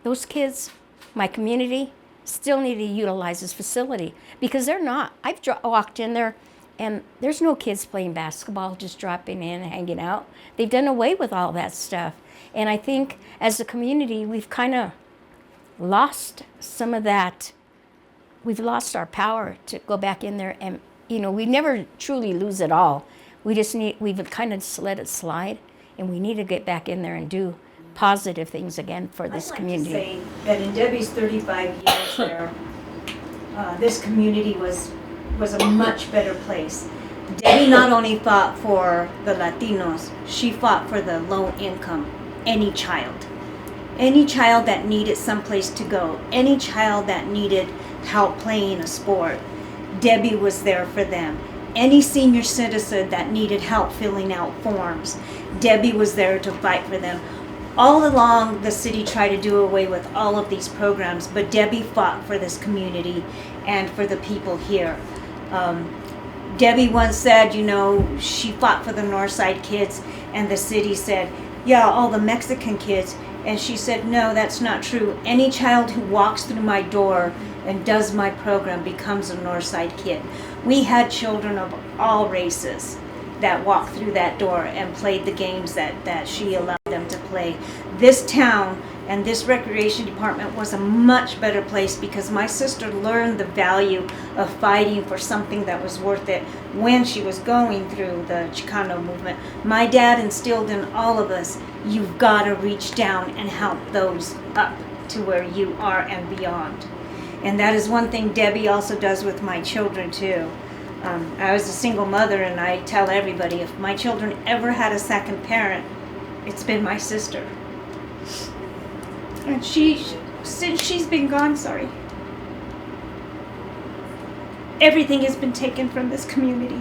those kids, my community, still need to utilize this facility, because they're not. I've walked in there and there's no kids playing basketball, just dropping in, hanging out. They've done away with all that stuff. And I think as a community, we've kind of lost some of that. We've lost our power to go back in there, and, you know, we never truly lose it all. We've kind of just let it slide, and we need to get back in there and do positive things again for this community. I'd like to say that in Debbie's 35 years there, this community was a much better place. Debbie not only fought for the Latinos, she fought for the low income, any child that needed someplace to go, any child that needed help playing a sport. Debbie was there for them. Any senior citizen that needed help filling out forms, Debbie was there to fight for them. All along, the city tried to do away with all of these programs, but Debbie fought for this community and for the people here. Debbie once said, you know, she fought for the Northside kids, and the city said, yeah, all the Mexican kids. And she said, no, that's not true. Any child who walks through my door and does my program becomes a Northside kid. We had children of all races that walked through that door and played the games that she allowed them to play. This town and this recreation department was a much better place because my sister learned the value of fighting for something that was worth it when she was going through the Chicano movement. My dad instilled in all of us, you've got to reach down and help those up to where you are and beyond. And that is one thing Debbie also does with my children too. I was a single mother, and I tell everybody, if my children ever had a second parent, it's been my sister. And since she's been gone, everything has been taken from this community,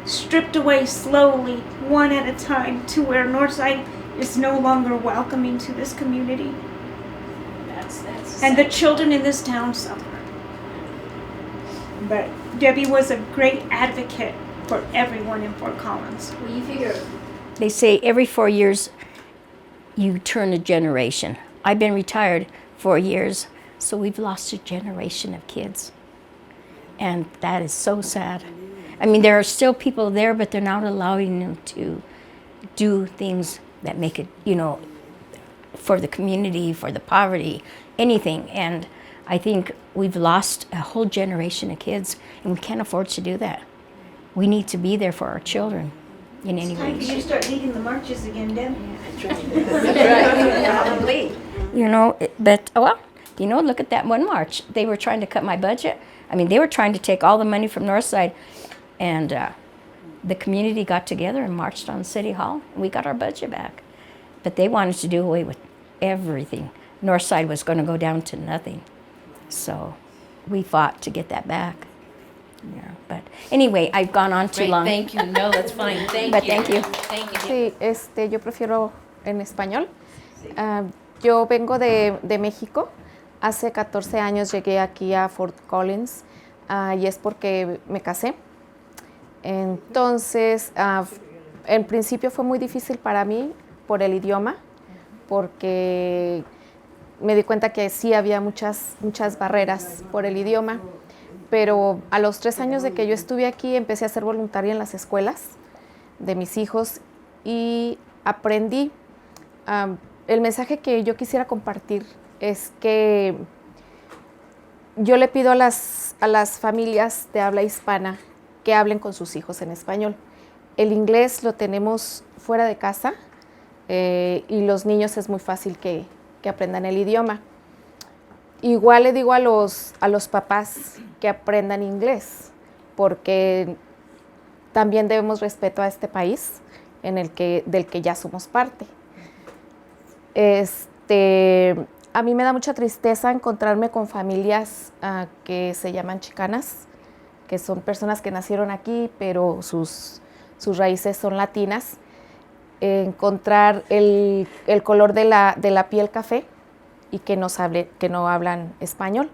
stripped away slowly, one at a time, to where Northside is no longer welcoming to this community. And the children in this town suffer. But Debbie was a great advocate for everyone in Fort Collins. Well, you figure They say every 4 years you turn a generation. I've been retired 4 years, so we've lost a generation of kids. And that is so sad. I mean, there are still people there, but they're not allowing them to do things that make it, you know, for the community, for the poverty, anything. And I think we've lost a whole generation of kids, and we can't afford to do that. we need to be there for our children in any Time for you way. to start leading the marches again, Deb. You know, but, well, you know, look at that one march. They were trying to cut my budget. I mean, they were trying to take all the money from Northside, and the community got together and marched on City Hall, and we got our budget back. But they wanted to do away with everything. Northside was going to go down to nothing. So we fought to get that back. Yeah, but anyway, I've gone on too Great, long. thank you. No, that's fine. Thank But you. thank you. Thank you. Sí, yo prefiero en español. Yo vengo de México. Hace 14 años llegué aquí a Fort Collins y es porque me casé. Entonces, en principio fue muy difícil para mí por el idioma, porque me di cuenta que sí había muchas barreras por el idioma. Pero a los 3 años de que yo estuve aquí, empecé a ser voluntaria en las escuelas de mis hijos y aprendí. El mensaje que yo quisiera compartir es que yo le pido a las familias de habla hispana que hablen con sus hijos en español. El inglés lo tenemos fuera de casa y los niños es muy fácil que aprendan el idioma. Igual le digo a los papás que aprendan inglés, porque también debemos respeto a este país del que ya somos parte. A mí me da mucha tristeza encontrarme con familias que se llaman chicanas, que son personas que nacieron aquí, pero sus raíces son latinas. Encontrar el color de la piel café y que no hablan español.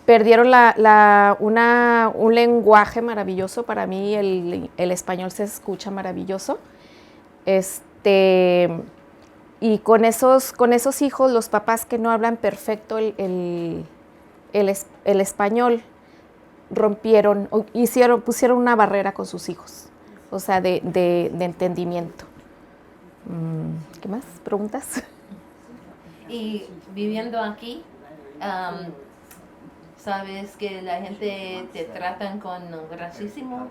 Perdieron un lenguaje maravilloso. Para mí el español se escucha maravilloso. Y con esos hijos, los papás que no hablan perfecto el español, pusieron una barrera con sus hijos, o sea, de entendimiento. ¿Qué más? ¿Preguntas? Y viviendo aquí, ¿sabes que la gente te tratan con racismo?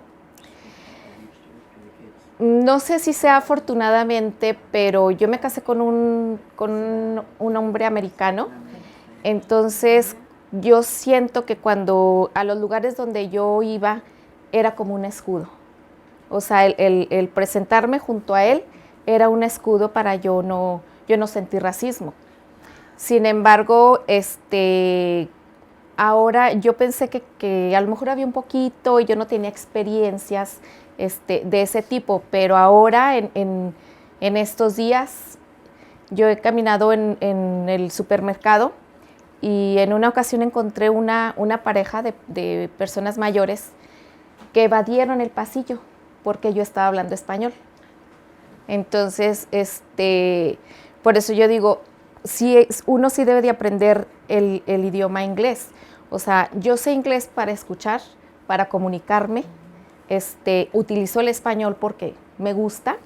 No sé si sea afortunadamente, pero yo me casé con un hombre americano. Entonces, yo siento que cuando a los lugares donde yo iba, era como un escudo. O sea, el presentarme junto a él era un escudo para yo no sentir racismo. Sin embargo, ahora yo pensé que a lo mejor había un poquito y yo no tenía experiencias de ese tipo, pero ahora en estos días yo he caminado en el supermercado y en una ocasión encontré una pareja de personas mayores que evadieron el pasillo porque yo estaba hablando español. Entonces, por eso yo digo, uno sí debe de aprender el idioma inglés. O sea, yo sé inglés para escuchar, para comunicarme. Utilizo el español porque me gusta.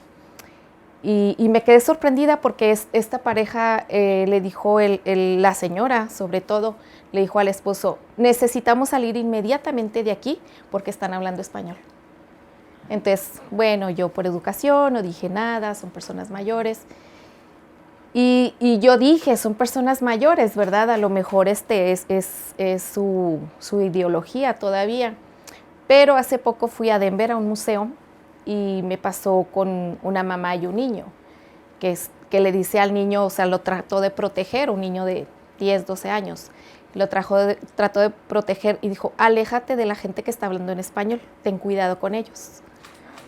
Y me quedé sorprendida porque esta pareja le dijo, la señora sobre todo, le dijo al esposo, necesitamos salir inmediatamente de aquí porque están hablando español. Entonces, bueno, yo por educación no dije nada, son personas mayores. Y yo dije, son personas mayores, ¿verdad? A lo mejor es su ideología todavía. Pero hace poco fui a Denver a un museo y me pasó con una mamá y un niño, que le dice al niño, o sea, lo trató de proteger, un niño de 10, 12 años. Trató de proteger y dijo, aléjate de la gente que está hablando en español, ten cuidado con ellos.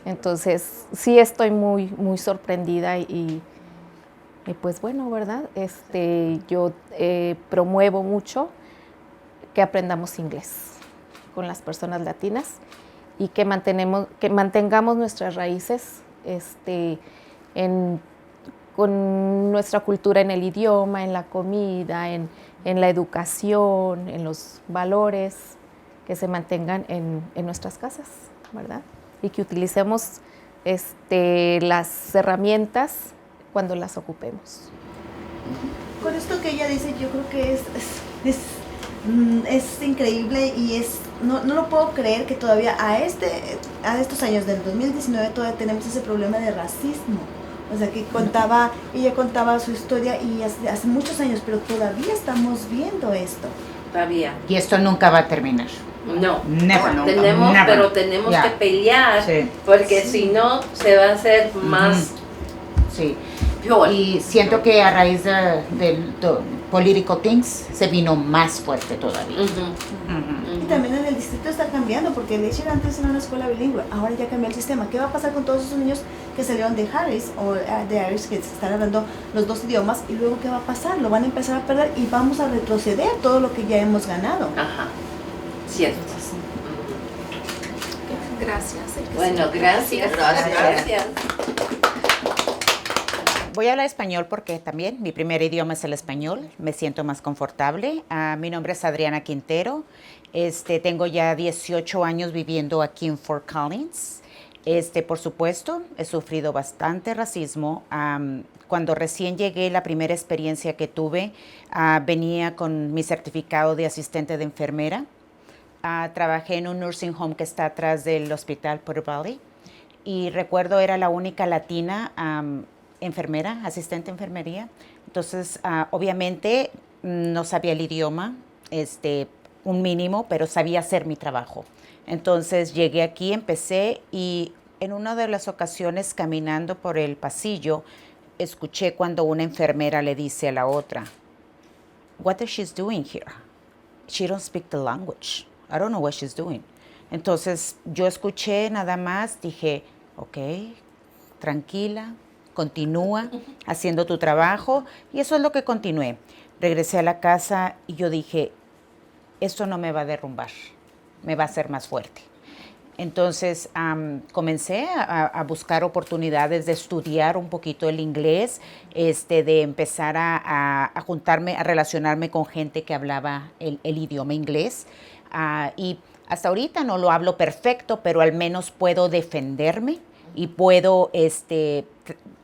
Entonces, sí estoy muy, muy sorprendida y pues bueno, ¿verdad? Yo promuevo mucho que aprendamos inglés con las personas latinas y que mantengamos nuestras raíces con nuestra cultura en el idioma, en la comida, en la educación, en los valores, que se mantengan en nuestras casas, ¿verdad? Y que utilicemos las herramientas cuando las ocupemos. Con esto que ella dice, yo creo que es Es increíble y no lo puedo creer que todavía a estos años del 2019 todavía tenemos ese problema de racismo. O sea, que ella contaba su historia y hace muchos años, pero todavía estamos viendo esto. Todavía. Y esto nunca va a terminar. No. Never. Pero tenemos que pelear, Sí. porque si no se va a hacer más Sí. peor. Y siento que a raíz del political things se vino más fuerte todavía. Y también en el distrito está cambiando, porque Leicester antes era una escuela bilingüe, ahora ya cambió el sistema. ¿Qué va a pasar con todos esos niños que salieron de Harris o de Irish, que están hablando los dos idiomas? Y luego, ¿qué va a pasar? Lo van a empezar a perder y vamos a retroceder todo lo que ya hemos ganado. Ajá. Cierto. Gracias. Bueno, gracias. Gracias. Voy a hablar español porque también mi primer idioma es el español, me siento más confortable. Mi nombre es Adriana Quintero, tengo ya 18 años viviendo aquí en Fort Collins. Por supuesto, he sufrido bastante racismo. Cuando recién llegué, la primera experiencia que tuve, venía con mi certificado de asistente de enfermera. Trabajé en un nursing home que está atrás del hospital Porter Valley y recuerdo era la única latina enfermera, asistente de enfermería. Entonces, obviamente no sabía el idioma, un mínimo, pero sabía hacer mi trabajo. Entonces llegué aquí, empecé y en una de las ocasiones caminando por el pasillo, escuché cuando una enfermera le dice a la otra, "What is she doing here? She don't speak the language. I don't know what she's doing." Entonces yo escuché nada más, dije, ok, tranquila, continúa haciendo tu trabajo, y eso es lo que continué. Regresé a la casa y yo dije, esto no me va a derrumbar, me va a hacer más fuerte. Entonces comencé a buscar oportunidades de estudiar un poquito el inglés, de empezar a juntarme, a relacionarme con gente que hablaba el idioma inglés. Y hasta ahorita no lo hablo perfecto, pero al menos puedo defenderme y puedo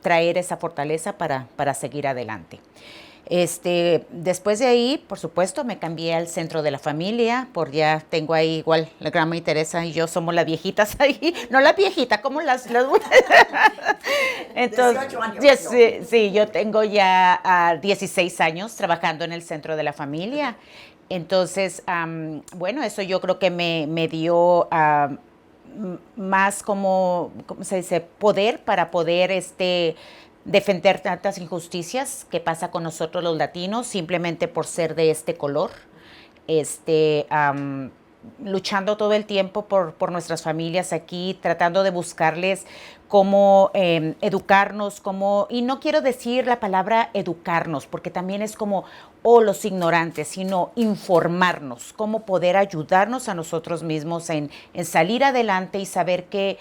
traer esa fortaleza para seguir adelante. Después de ahí, por supuesto, me cambié al centro de la familia, ya tengo ahí igual, la gran María Teresa y yo somos las viejitas ahí, no las viejitas, como las Entonces, 18 años. sí, yo tengo ya 16 años trabajando en el centro de la familia. Entonces, bueno, eso yo creo que me dio más ¿cómo se dice? Poder para poder defender tantas injusticias que pasa con nosotros los latinos simplemente por ser de este color, luchando todo el tiempo por nuestras familias aquí, tratando de buscarles cómo educarnos, y no quiero decir la palabra educarnos, porque también es como, los ignorantes, sino informarnos, cómo poder ayudarnos a nosotros mismos en salir adelante y saber que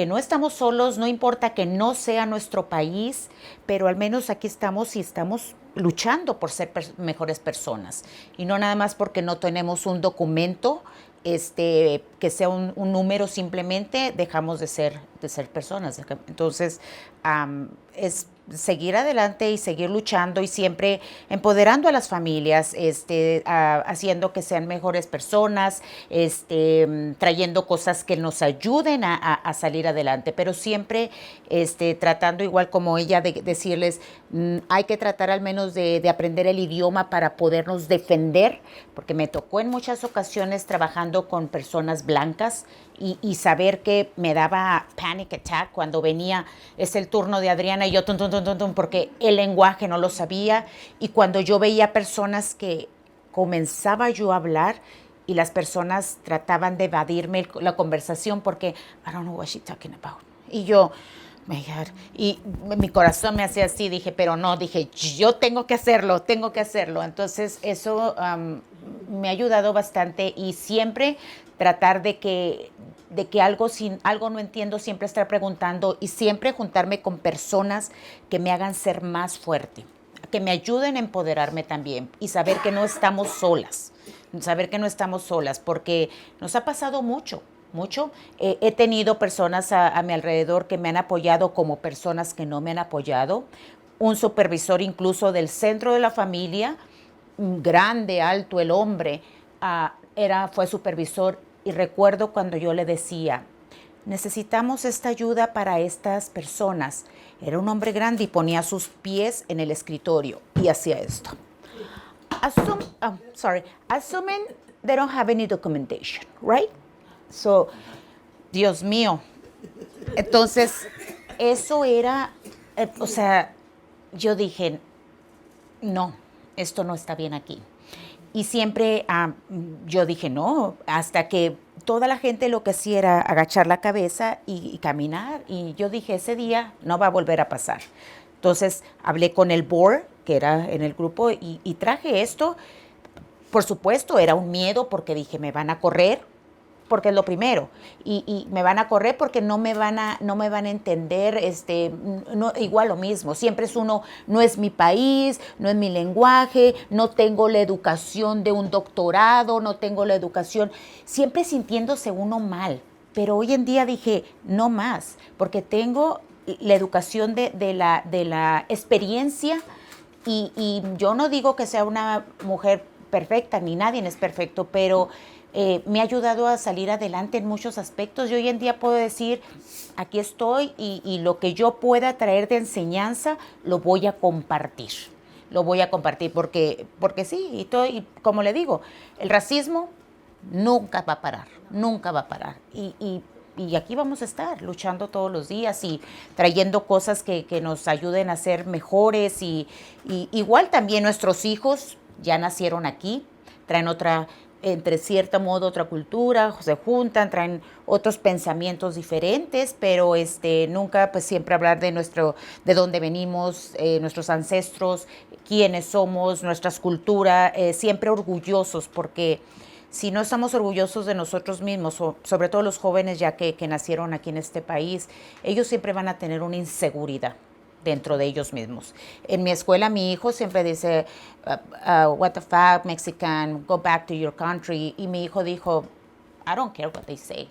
no estamos solos, no importa que no sea nuestro país, pero al menos aquí estamos y estamos luchando por ser mejores personas. Y no nada más porque no tenemos un documento que sea un número, simplemente dejamos de ser personas. Entonces, es seguir adelante y seguir luchando y siempre empoderando a las familias, haciendo que sean mejores personas, trayendo cosas que nos ayuden a salir adelante, pero siempre tratando igual como ella de decirles, hay que tratar al menos de aprender el idioma para podernos defender, porque me tocó en muchas ocasiones trabajando con personas blancas y saber que me daba panic attack cuando venía, es el turno de Adriana y yo, porque el lenguaje no lo sabía, y cuando yo veía personas que comenzaba yo a hablar y las personas trataban de evadirme la conversación porque I don't know what she's talking about. Y yo, my God, y mi corazón me hacía así, dije, pero no, dije, yo tengo que hacerlo. Entonces eso me ha ayudado bastante y siempre tratar de que algo no entiendo, siempre estar preguntando y siempre juntarme con personas que me hagan ser más fuerte, que me ayuden a empoderarme también y saber que no estamos solas, porque nos ha pasado mucho. He tenido personas a mi alrededor que me han apoyado como personas que no me han apoyado, un supervisor incluso del centro de la familia, grande, alto el hombre, fue supervisor y recuerdo cuando yo le decía, necesitamos esta ayuda para estas personas. Era un hombre grande y ponía sus pies en el escritorio y hacía esto. Assuming they don't have any documentation, right? So, Dios mío. Entonces, eso era, o sea, yo dije, no, esto no está bien aquí. Y siempre yo dije, no, hasta que toda la gente lo que hacía era agachar la cabeza y caminar. Y yo dije, ese día no va a volver a pasar. Entonces, hablé con el board, que era en el grupo, y traje esto. Por supuesto, era un miedo porque dije, me van a correr, porque es lo primero. Y me van a correr porque no me van a entender, no, igual lo mismo. Siempre es uno, no es mi país, no es mi lenguaje, no tengo la educación de un doctorado, no tengo la educación, siempre sintiéndose uno mal. Pero hoy en día dije, no más, porque tengo la educación de la experiencia y yo no digo que sea una mujer perfecta, ni nadie es perfecto, pero me ha ayudado a salir adelante en muchos aspectos. Yo hoy en día puedo decir, aquí estoy y lo que yo pueda traer de enseñanza lo voy a compartir. Lo voy a compartir porque sí, y como le digo, el racismo nunca va a parar, nunca va a parar. Y aquí vamos a estar luchando todos los días y trayendo cosas que nos ayuden a ser mejores. Y igual también nuestros hijos ya nacieron aquí, traen entre cierto modo otra cultura, se juntan, traen otros pensamientos diferentes, pero nunca, pues siempre hablar de dónde venimos, nuestros ancestros, quiénes somos, nuestras culturas, siempre orgullosos, porque si no estamos orgullosos de nosotros mismos, sobre todo los jóvenes ya que nacieron aquí en este país, ellos siempre van a tener una inseguridad dentro de ellos mismos. En mi escuela, mi hijo siempre dice, what the fuck, Mexican, go back to your country. Y mi hijo dijo, I don't care what they say.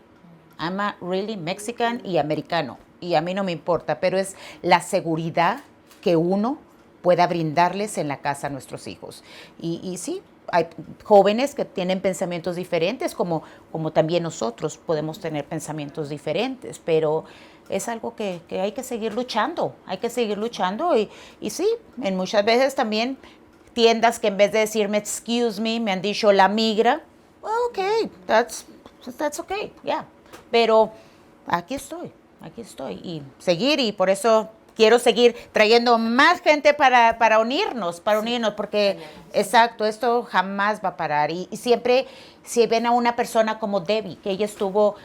I'm a really Mexican y americano. Y a mí no me importa, pero es la seguridad que uno pueda brindarles en la casa a nuestros hijos. Y sí, hay jóvenes que tienen pensamientos diferentes, como también nosotros podemos tener pensamientos diferentes, pero es algo que hay que seguir luchando, y sí, en muchas veces también tiendas que en vez de decirme excuse me han dicho la migra, well, okay, that's okay, yeah, pero aquí estoy, y seguir, y por eso quiero seguir trayendo más gente para unirnos, porque, exacto, esto jamás va a parar. Y siempre, si ven a una persona como Debbie, que ella estuvo,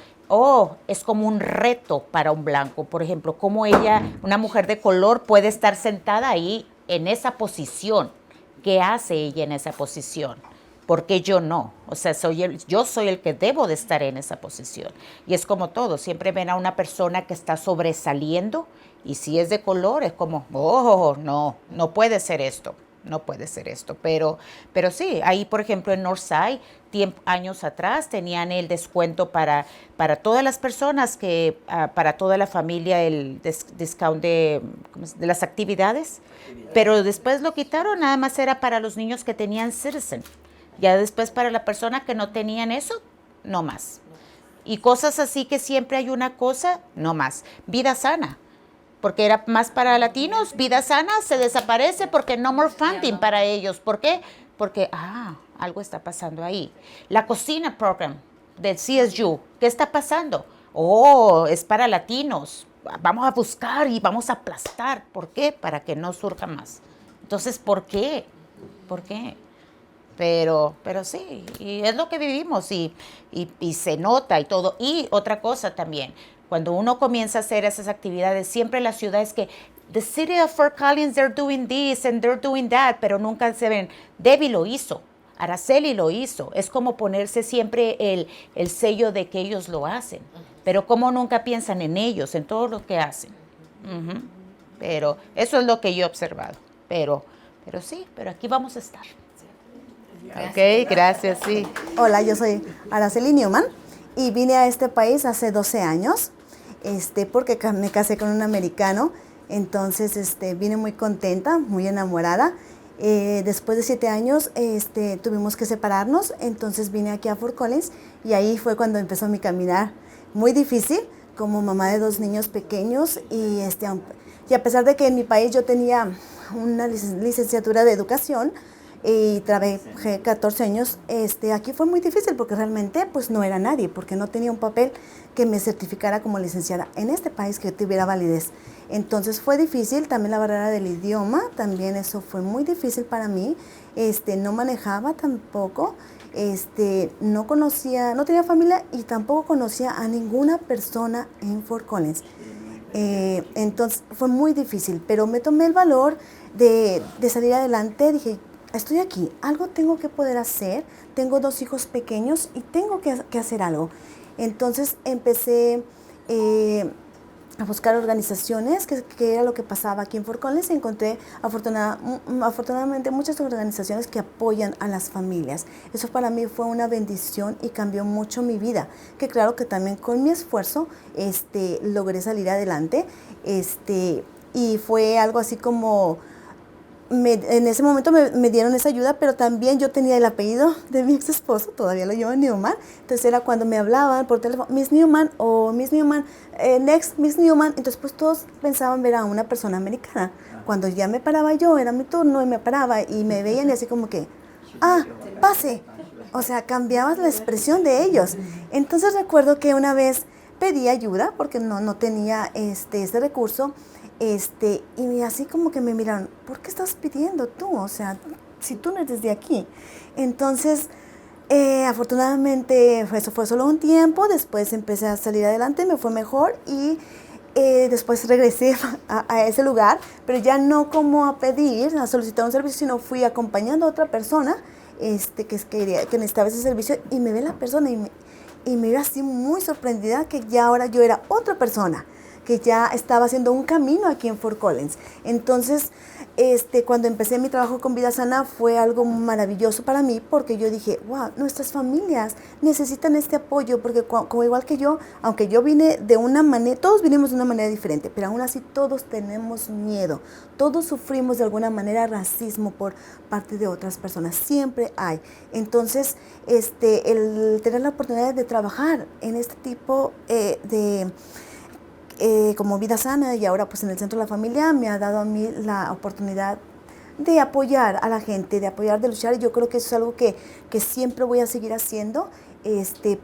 es como un reto para un blanco. Por ejemplo, cómo ella, una mujer de color, puede estar sentada ahí en esa posición. ¿Qué hace ella en esa posición? Porque yo no, o sea, yo soy el que debo de estar en esa posición. Y es como todo, siempre ven a una persona que está sobresaliendo, y si es de color es como, no puede ser esto, pero sí, ahí por ejemplo en Northside, años atrás tenían el descuento para todas las personas, para toda la familia, el discount de las actividades, pero después lo quitaron, nada más era para los niños que tenían Citizen. Ya después para la persona que no tenían eso, no más. Y cosas así que siempre hay una cosa, no más. Vida sana, porque era más para latinos. Vida sana se desaparece porque no more funding para ellos. ¿Por qué? Porque, algo está pasando ahí. La cocina program del CSU, ¿qué está pasando? Es para latinos. Vamos a buscar y vamos a aplastar. ¿Por qué? Para que no surja más. Entonces, ¿por qué? Pero sí, y es lo que vivimos y se nota y todo. Y otra cosa también, cuando uno comienza a hacer esas actividades, siempre la ciudad es que the city of Fort Collins, they're doing this and they're doing that, pero nunca se ven. Debbie lo hizo, Araceli lo hizo. Es como ponerse siempre el sello de que ellos lo hacen, pero como nunca piensan en ellos, en todo lo que hacen. Pero eso es lo que yo he observado. Pero sí, pero aquí vamos a estar. Ok, gracias, sí. Hola, yo soy Araceli Newman y vine a este país hace 12 años porque me casé con un americano. Entonces vine muy contenta, muy enamorada Después de 7 años tuvimos que separarnos, entonces vine aquí a Fort Collins y ahí fue cuando empezó mi caminar muy difícil como mamá de 2 niños pequeños y a pesar de que en mi país yo tenía una licenciatura de educación y trabajé 14 años, aquí fue muy difícil porque realmente pues no era nadie, porque no tenía un papel que me certificara como licenciada en este país que tuviera validez. Entonces fue difícil, también la barrera del idioma, también eso fue muy difícil para mí, no manejaba tampoco, no conocía, no tenía familia y tampoco conocía a ninguna persona en Fort Collins. Entonces fue muy difícil, pero me tomé el valor de salir adelante, dije, estoy aquí, algo tengo que poder hacer, tengo 2 hijos pequeños y tengo que hacer algo. Entonces empecé a buscar organizaciones, que era lo que pasaba aquí en Fort Collins, y encontré afortunadamente muchas organizaciones que apoyan a las familias. Eso para mí fue una bendición y cambió mucho mi vida, que claro que también con mi esfuerzo logré salir adelante, y fue algo así como en ese momento me dieron esa ayuda, pero también yo tenía el apellido de mi ex esposo, todavía lo llevo Newman, entonces era cuando me hablaban por teléfono, Miss Newman o Miss Newman, next Miss Newman, entonces pues todos pensaban ver a una persona americana. Cuando ya me paraba yo, era mi turno y me paraba y me veían y así como que, pase, o sea, cambiabas la expresión de ellos. Entonces recuerdo que una vez pedí ayuda porque no tenía este recurso, y así como que me miraron, ¿por qué estás pidiendo tú? O sea, si tú no eres de aquí. Entonces, afortunadamente, eso fue solo un tiempo, después empecé a salir adelante, me fue mejor y después regresé a ese lugar, pero ya no como a pedir, a solicitar un servicio, sino fui acompañando a otra persona que necesitaba ese servicio y me ve la persona y me ve así muy sorprendida que ya ahora yo era otra persona, que ya estaba haciendo un camino aquí en Fort Collins. Entonces, cuando empecé mi trabajo con Vida Sana fue algo maravilloso para mí porque yo dije, wow, nuestras familias necesitan este apoyo porque como igual que yo, aunque yo vine de una manera, todos vinimos de una manera diferente, pero aún así todos tenemos miedo, todos sufrimos de alguna manera racismo por parte de otras personas, siempre hay. Entonces, el tener la oportunidad de trabajar en este tipo como Vida Sana y ahora pues en el Centro de la Familia me ha dado a mí la oportunidad de apoyar a la gente, de apoyar, de luchar, y yo creo que eso es algo que siempre voy a seguir haciendo,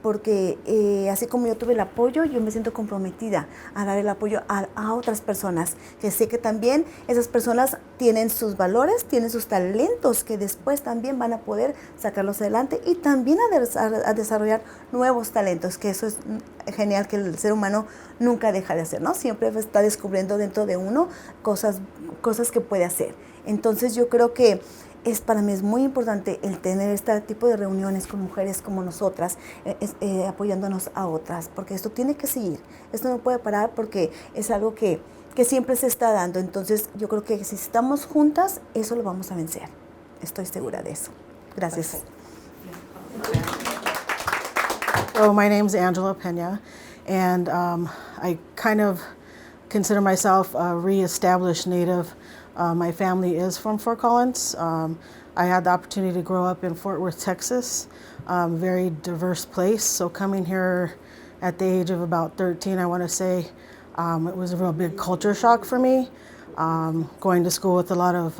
porque así como yo tuve el apoyo, yo me siento comprometida a dar el apoyo a otras personas, que sé que también esas personas tienen sus valores, tienen sus talentos, que después también van a poder sacarlos adelante y también a desarrollar nuevos talentos, que eso es genial, que el ser humano nunca deja de hacer, ¿no? Siempre está descubriendo dentro de uno cosas que puede hacer. Entonces yo creo que para mí es muy importante el tener este tipo de reuniones con mujeres como nosotras, apoyándonos a otras, porque esto tiene que seguir, esto no puede parar porque es algo que siempre se está dando. Entonces yo creo que si estamos juntas, eso lo vamos a vencer. Estoy segura de eso. Gracias. So my name's Angela Pena, and I kind of consider myself a re-established Native. My family is from Fort Collins. I had the opportunity to grow up in Fort Worth, Texas, very diverse place. So coming here at the age of about 13, I want to say, it was a real big culture shock for me. Going to school with a lot of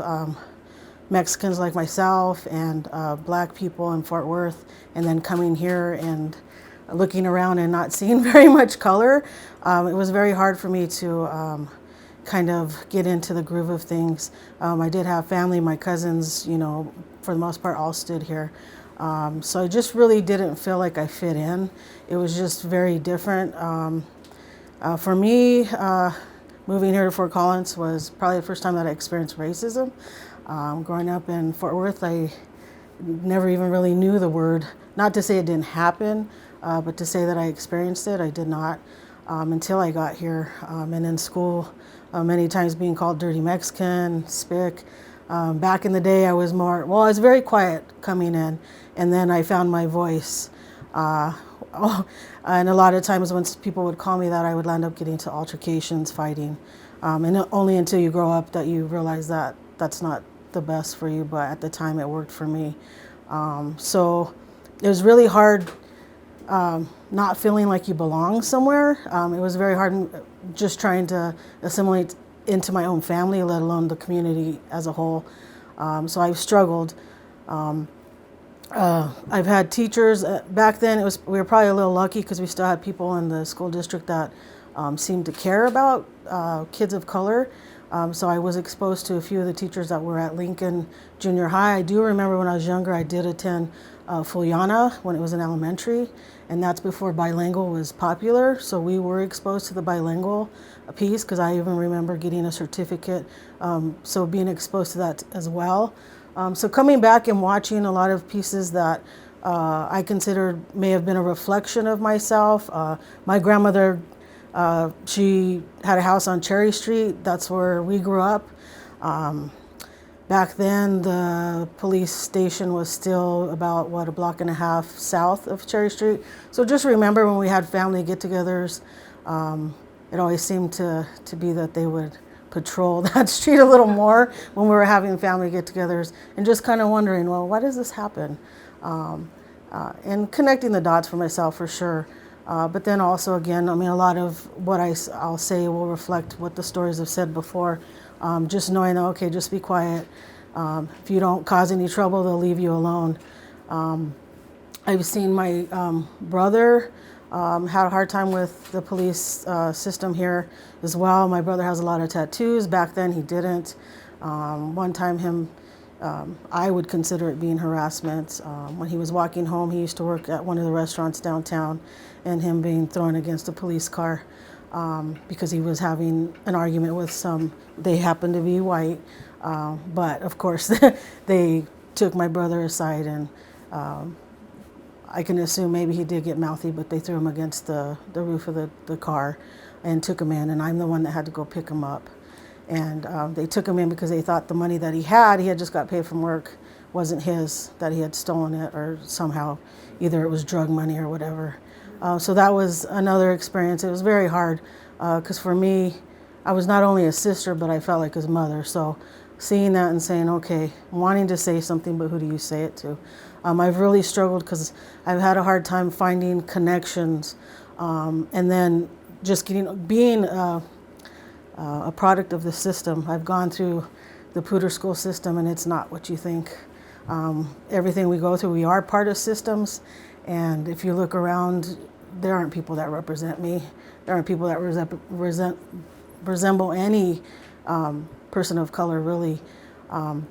Mexicans like myself and black people in Fort Worth, and then coming here and looking around and not seeing very much color. It was very hard for me to kind of get into the groove of things. I did have family, my cousins, you know, for the most part all stood here. So I just really didn't feel like I fit in. It was just very different. For me, moving here to Fort Collins was probably the first time that I experienced racism. Growing up in Fort Worth, I never even really knew the word. Not to say it didn't happen, but to say that I experienced it, I did not until I got here. And in school, many times being called dirty Mexican, spick. Back in the day, I was very quiet coming in, and then I found my voice. And a lot of times when people would call me that, I would end up getting into altercations, fighting. And only until you grow up that you realize that that's not the best for you, but at the time it worked for me. So it was really hard not feeling like you belong somewhere. It was very hard just trying to assimilate into my own family, let alone the community as a whole. So I've struggled. I've had teachers, back then we were probably a little lucky because we still had people in the school district that seemed to care about kids of color. So I was exposed to a few of the teachers that were at Lincoln Junior High. I do remember when I was younger, I did attend Fuliana when it was in elementary, and that's before bilingual was popular. So we were exposed to the bilingual piece because I even remember getting a certificate. So being exposed to that as well. So coming back and watching a lot of pieces that I considered may have been a reflection of myself. My grandmother, she had a house on Cherry Street. That's where we grew up. Back then, the police station was still about, a block and a half south of Cherry Street. So just remember when we had family get-togethers, it always seemed to be that they would patrol that street a little more when we were having family get-togethers, and just kind of wondering, well, why does this happen? And connecting the dots for myself for sure. But then also, again, I mean, a lot of what I'll say will reflect what the stories have said before. Just knowing that, okay, just be quiet. If you don't cause any trouble, they'll leave you alone. I've seen my brother had a hard time with the police system here as well. My brother has a lot of tattoos. Back then he didn't. One time I would consider it being harassment. When he was walking home, he used to work at one of the restaurants downtown, and him being thrown against a police car because he was having an argument with they happened to be white. But of course they took my brother aside, and I can assume maybe he did get mouthy, but they threw him against the roof of the car and took him in, and I'm the one that had to go pick him up. And they took him in because they thought the money that he had just got paid from work, wasn't his, that he had stolen it, or somehow either it was drug money or whatever. So that was another experience. It was very hard because for me, I was not only a sister, but I felt like his mother. So seeing that and saying, okay, wanting to say something, but who do you say it to? I've really struggled because I've had a hard time finding connections, and then just being a product of the system. I've gone through the Poudre school system, and it's not what you think. Everything we go through, we are part of systems, and if you look around, there aren't people that represent me. There aren't people that resemble any person of color, really. And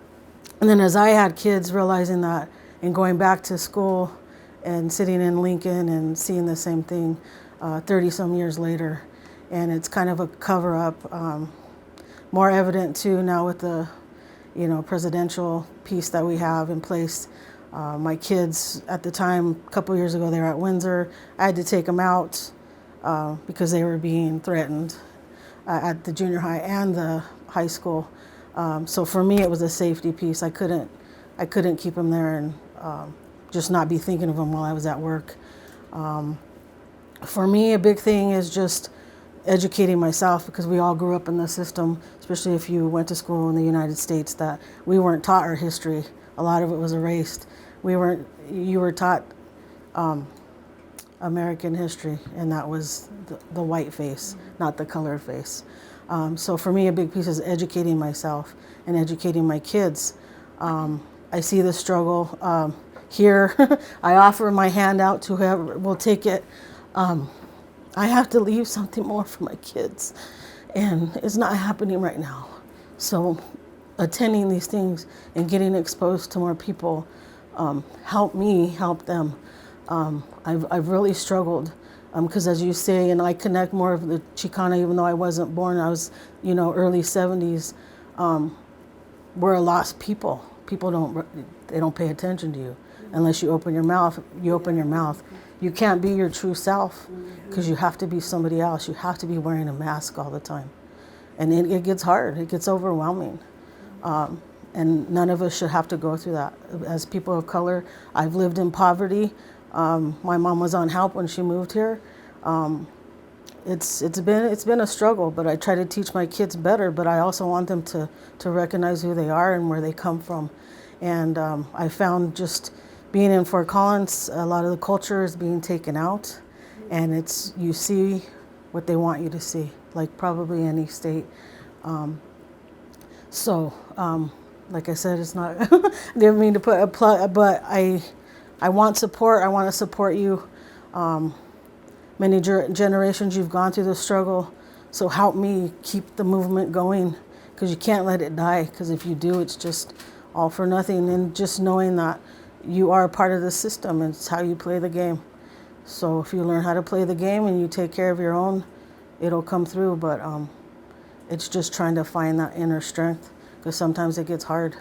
then as I had kids, realizing that, and going back to school and sitting in Lincoln and seeing the same thing 30-some years later, and it's kind of a cover-up, more evident too now with the presidential piece that we have in place. My kids at the time, a couple years ago, they were at Windsor. I had to take them out because they were being threatened at the junior high and the high school. So for me, it was a safety piece. I couldn't keep them there and just not be thinking of them while I was at work. For me, a big thing is just educating myself, because we all grew up in the system, especially if you went to school in the United States, that we weren't taught our history. A lot of it was erased. You were taught American history, and that was the white face, not the colored face. So for me, a big piece is educating myself and educating my kids. I see the struggle here. I offer my hand out to whoever will take it. I have to leave something more for my kids, and it's not happening right now. So attending these things and getting exposed to more people help me help them. I've really struggled because, as you say, and I connect more of the Chicana, even though I wasn't born, I was, early 70s. We're a lost people. People don't pay attention to you unless you open your mouth. You open your mouth. You can't be your true self because you have to be somebody else. You have to be wearing a mask all the time. And it gets hard. It gets overwhelming. And none of us should have to go through that. As people of color, I've lived in poverty. My mom was on help when she moved here. it's been a struggle, but I try to teach my kids better, but I also want them to recognize who they are and where they come from. And I found just being in Fort Collins, a lot of the culture is being taken out, and you see what they want you to see, like probably any state. Like I said, it's not, I didn't mean to put a plug, but I want support. I want to support you. Many generations you've gone through the struggle, so help me keep the movement going, because you can't let it die, because if you do, it's just all for nothing. And just knowing that you are a part of the system, and it's how you play the game. So if you learn how to play the game and you take care of your own, it'll come through. But it's just trying to find that inner strength, because sometimes it gets hard.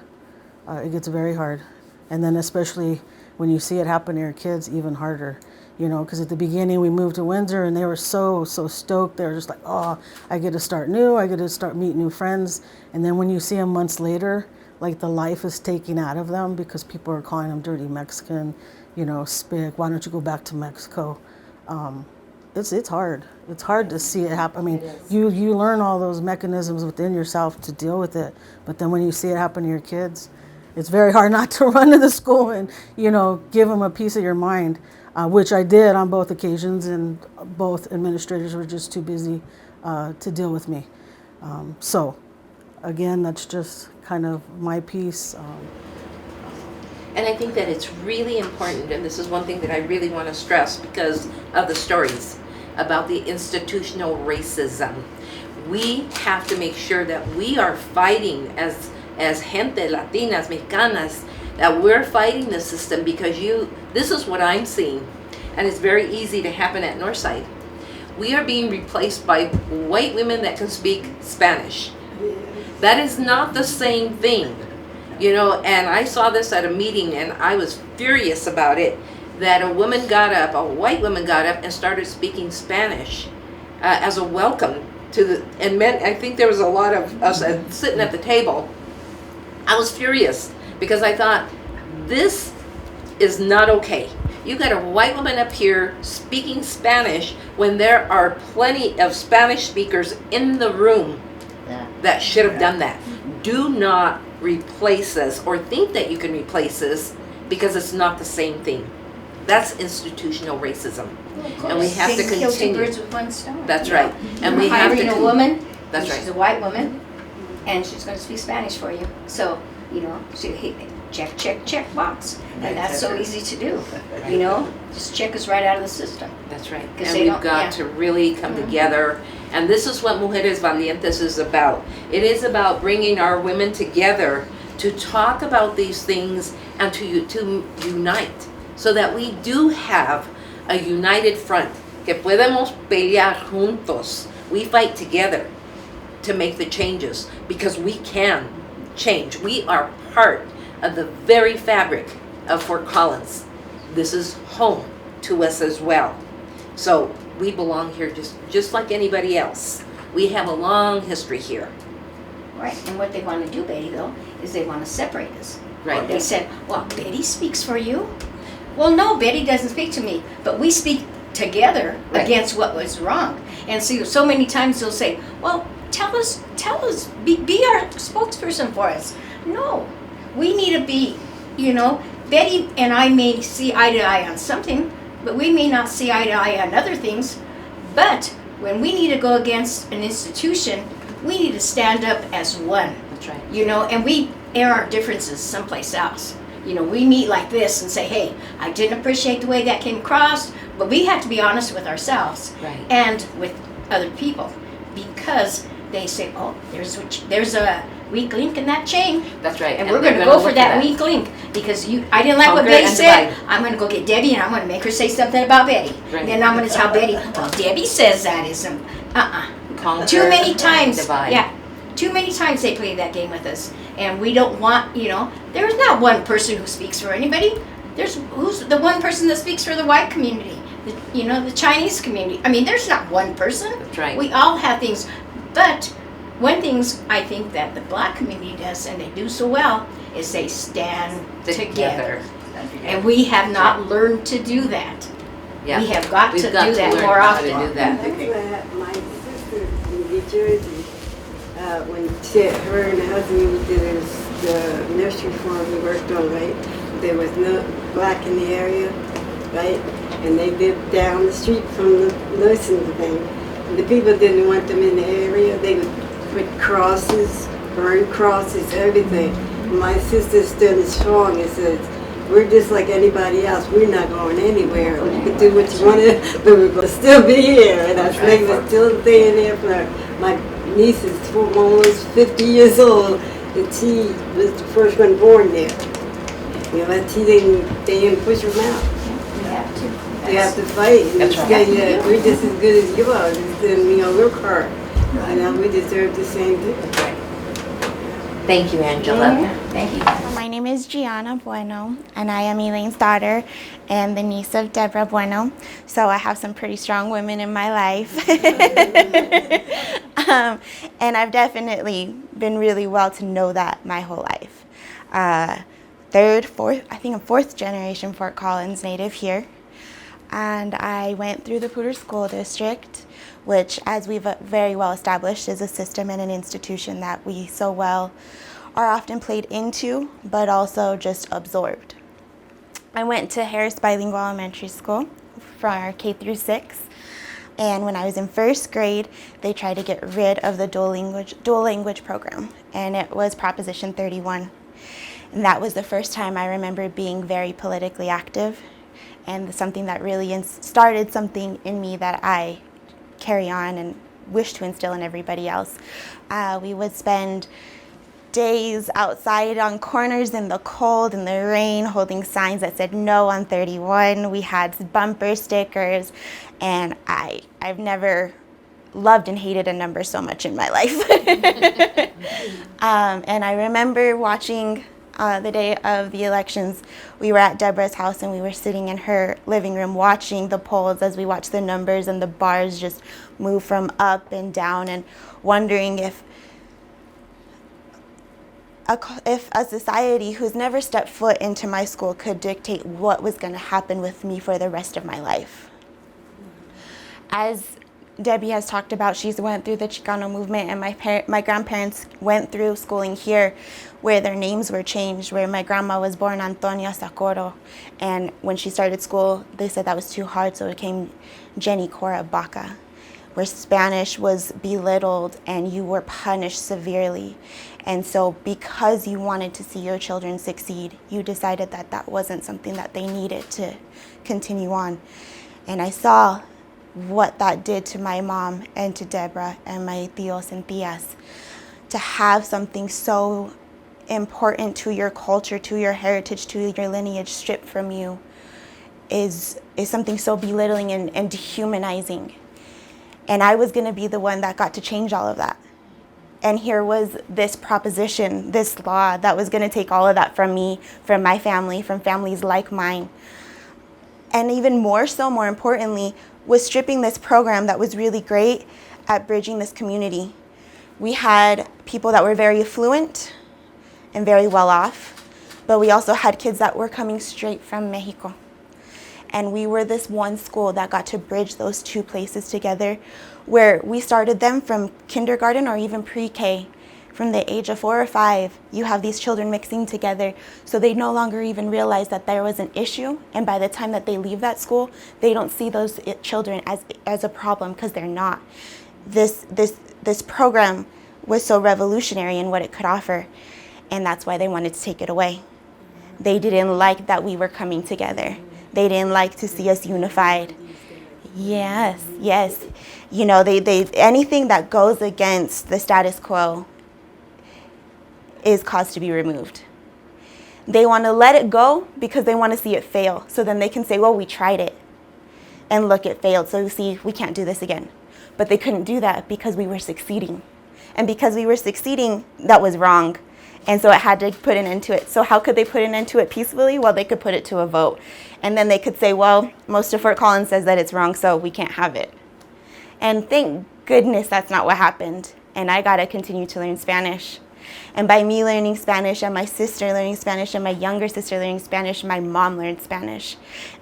It gets very hard. And then especially when you see it happen to your kids, even harder. You know, because at the beginning we moved to Windsor and they were so stoked. They were just like, oh, I get to start new. I get to start meet new friends. And then when you see them months later, like the life is taken out of them because people are calling them dirty Mexican, you know, spick. Why don't you go back to Mexico? It's hard. It's hard to see it happen. I mean, you learn all those mechanisms within yourself to deal with it. But then when you see it happen to your kids, it's very hard not to run to the school and, you know, give them a piece of your mind. Which I did on both occasions, and both administrators were just too busy to deal with me. So, again, that's just kind of my piece. And I think that it's really important, and this is one thing that I really want to stress because of the stories about the institutional racism. We have to make sure that we are fighting as gente, Latinas, Mexicanas, that we're fighting the system, because this is what I'm seeing, and it's very easy to happen at Northside. We are being replaced by white women that can speak Spanish. That is not the same thing, you know, and I saw this at a meeting and I was furious about it, that a white woman got up and started speaking Spanish as a welcome and meant, I think there was a lot of us sitting at the table. I was furious, because I thought, this is not okay. You got a white woman up here speaking Spanish when there are plenty of Spanish speakers in the room that should have done that. Do not replace us or think that you can replace us, because it's not the same thing. That's institutional racism. Well, and we have to kill two continue. birds with one stone. That's you right. know. And You're we have to hiring a woman. That's She's right. a white woman, and she's going to speak Spanish for you. So, you know, check box, and that's so easy to do. You know, just check us right out of the system. That's right. 'Cause And they we've don't- got yeah. to really come together. And this is what Mujeres Valientes is about. It is about bringing our women together to talk about these things and to unite, so that we do have a united front. Que podemos pelear juntos. We fight together to make the changes, because we can change. We are part of the very fabric of Fort Collins. This is home to us as well. So we belong here just like anybody else. We have a long history here. Right, and what they want to do, Betty, though, is they want to separate us. Right. They said, well, Betty speaks for you. Well, no, Betty doesn't speak to me, but we speak together Right. against what was wrong. And so many times they'll say, well, tell us, be our spokesperson for us. No, we need to be, you know, Betty and I may see eye to eye on something, but we may not see eye to eye on other things. But when we need to go against an institution, we need to stand up as one. That's right. You know, and we air our differences someplace else. You know, we meet like this and say, hey, I didn't appreciate the way that came across, but we have to be honest with ourselves Right. and with other people, because they say, oh, there's a weak link in that chain, That's right. and we're they're going to go for look that weak link, because I didn't like what Conquer Betty and said. divide. I'm going to go get Debbie and I'm going to make her say something about Betty. Right. And then I'm going to tell Betty, well, Debbie says that isn't. Conquer Too many and times, divide. yeah. Too many times they play that game with us, and we don't want, you know, there's not one person who speaks for anybody. Who's the one person that speaks for the white community, the Chinese community. I mean, there's not one person. That's right. We all have things, but one things I think that the black community does, and they do so well, is they stand together. And we have not learned to do that. Yeah. We have got We've to got do to that learn more how often. to do that. That's what my sister in New Jersey, when her and her husband did the nursery farm we worked on, right? There was no black in the area, right? And they lived down the street from the nursing thing. And the people didn't want them in the area. They would put crosses, burn crosses, everything. My sister stood as strong and said, we're just like anybody else. We're not going anywhere. You can do what you want to, but we're going to still be here. And I think we're still staying there for my niece is almost 50 years old, and she was the first one born there. You know, but they didn't push them out. We have to. You have to fight. And That's it's right. good, yeah, we're just as good as you are. Just, work hard. You know, we deserve the same thing. Thank you, Angela. Thank you. My name is Gianna Bueno, and I am Elaine's daughter and the niece of Deborah Bueno. So I have some pretty strong women in my life. And I've definitely been really well to know that my whole life. I'm fourth generation Fort Collins native here. And I went through the Poudre School District, which, as we've very well established, is a system and an institution that we so well are often played into, but also just absorbed. I went to Harris Bilingual Elementary School for our K through 6. And when I was in first grade, they tried to get rid of the dual language program, and it was Proposition 31. And that was the first time I remember being very politically active, and something that really started something in me that I carry on and wish to instill in everybody else. We would spend days outside on corners in the cold and the rain holding signs that said no on 31. We had bumper stickers, and I've never loved and hated a number so much in my life. And I remember watching the day of the elections. We were at Deborah's house, and we were sitting in her living room watching the polls as we watched the numbers and the bars just move from up and down, and wondering if a society who's never stepped foot into my school could dictate what was going to happen with me for the rest of my life. As Debbie has talked about, she's went through the Chicano movement, and my grandparents went through schooling here where their names were changed, where my grandma was born Antonia Socorro, and when she started school, they said that was too hard, so it became Jenny Cora Baca, where Spanish was belittled and you were punished severely. And so because you wanted to see your children succeed, you decided that that wasn't something that they needed to continue on. And I saw what that did to my mom and to Deborah and my tios and tias. To have something so important to your culture, to your heritage, to your lineage stripped from you is something so belittling and dehumanizing. And I was going to be the one that got to change all of that. And here was this proposition, this law that was going to take all of that from me, from my family, from families like mine. And even more so, more importantly, was stripping this program that was really great at bridging this community. We had people that were very affluent and very well off, but we also had kids that were coming straight from Mexico. And we were this one school that got to bridge those two places together, where we started them from kindergarten or even pre-K. From the age of 4 or 5, you have these children mixing together, so they no longer even realize that there was an issue, and by the time that they leave that school, they don't see those children as a problem, because they're not. This program was so revolutionary in what it could offer, and that's why they wanted to take it away. They didn't like that we were coming together. They didn't like to see us unified. Yes. You know, they anything that goes against the status quo is caused to be removed. They want to let it go because they want to see it fail. So then they can say, well, we tried it, and look, it failed. So you see, we can't do this again. But they couldn't do that because we were succeeding. And because we were succeeding, that was wrong. And so it had to put an end to it. So how could they put an end to it peacefully? Well, they could put it to a vote. And then they could say, well, most of Fort Collins says that it's wrong, so we can't have it. And thank goodness that's not what happened. And I got to continue to learn Spanish. And by me learning Spanish and my sister learning Spanish and my younger sister learning Spanish, my mom learned Spanish.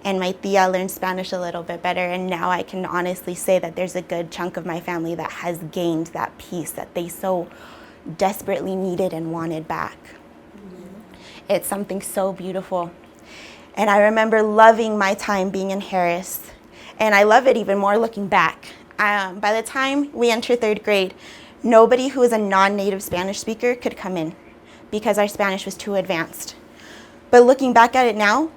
And my tia learned Spanish a little bit better. And now I can honestly say that there's a good chunk of my family that has gained that peace that they so desperately needed and wanted back. It's something so beautiful. And I remember loving my time being in Harris. And I love it even more looking back. By the time we entered 3rd grade, nobody who was a non-native Spanish speaker could come in because our Spanish was too advanced. But looking back at it now,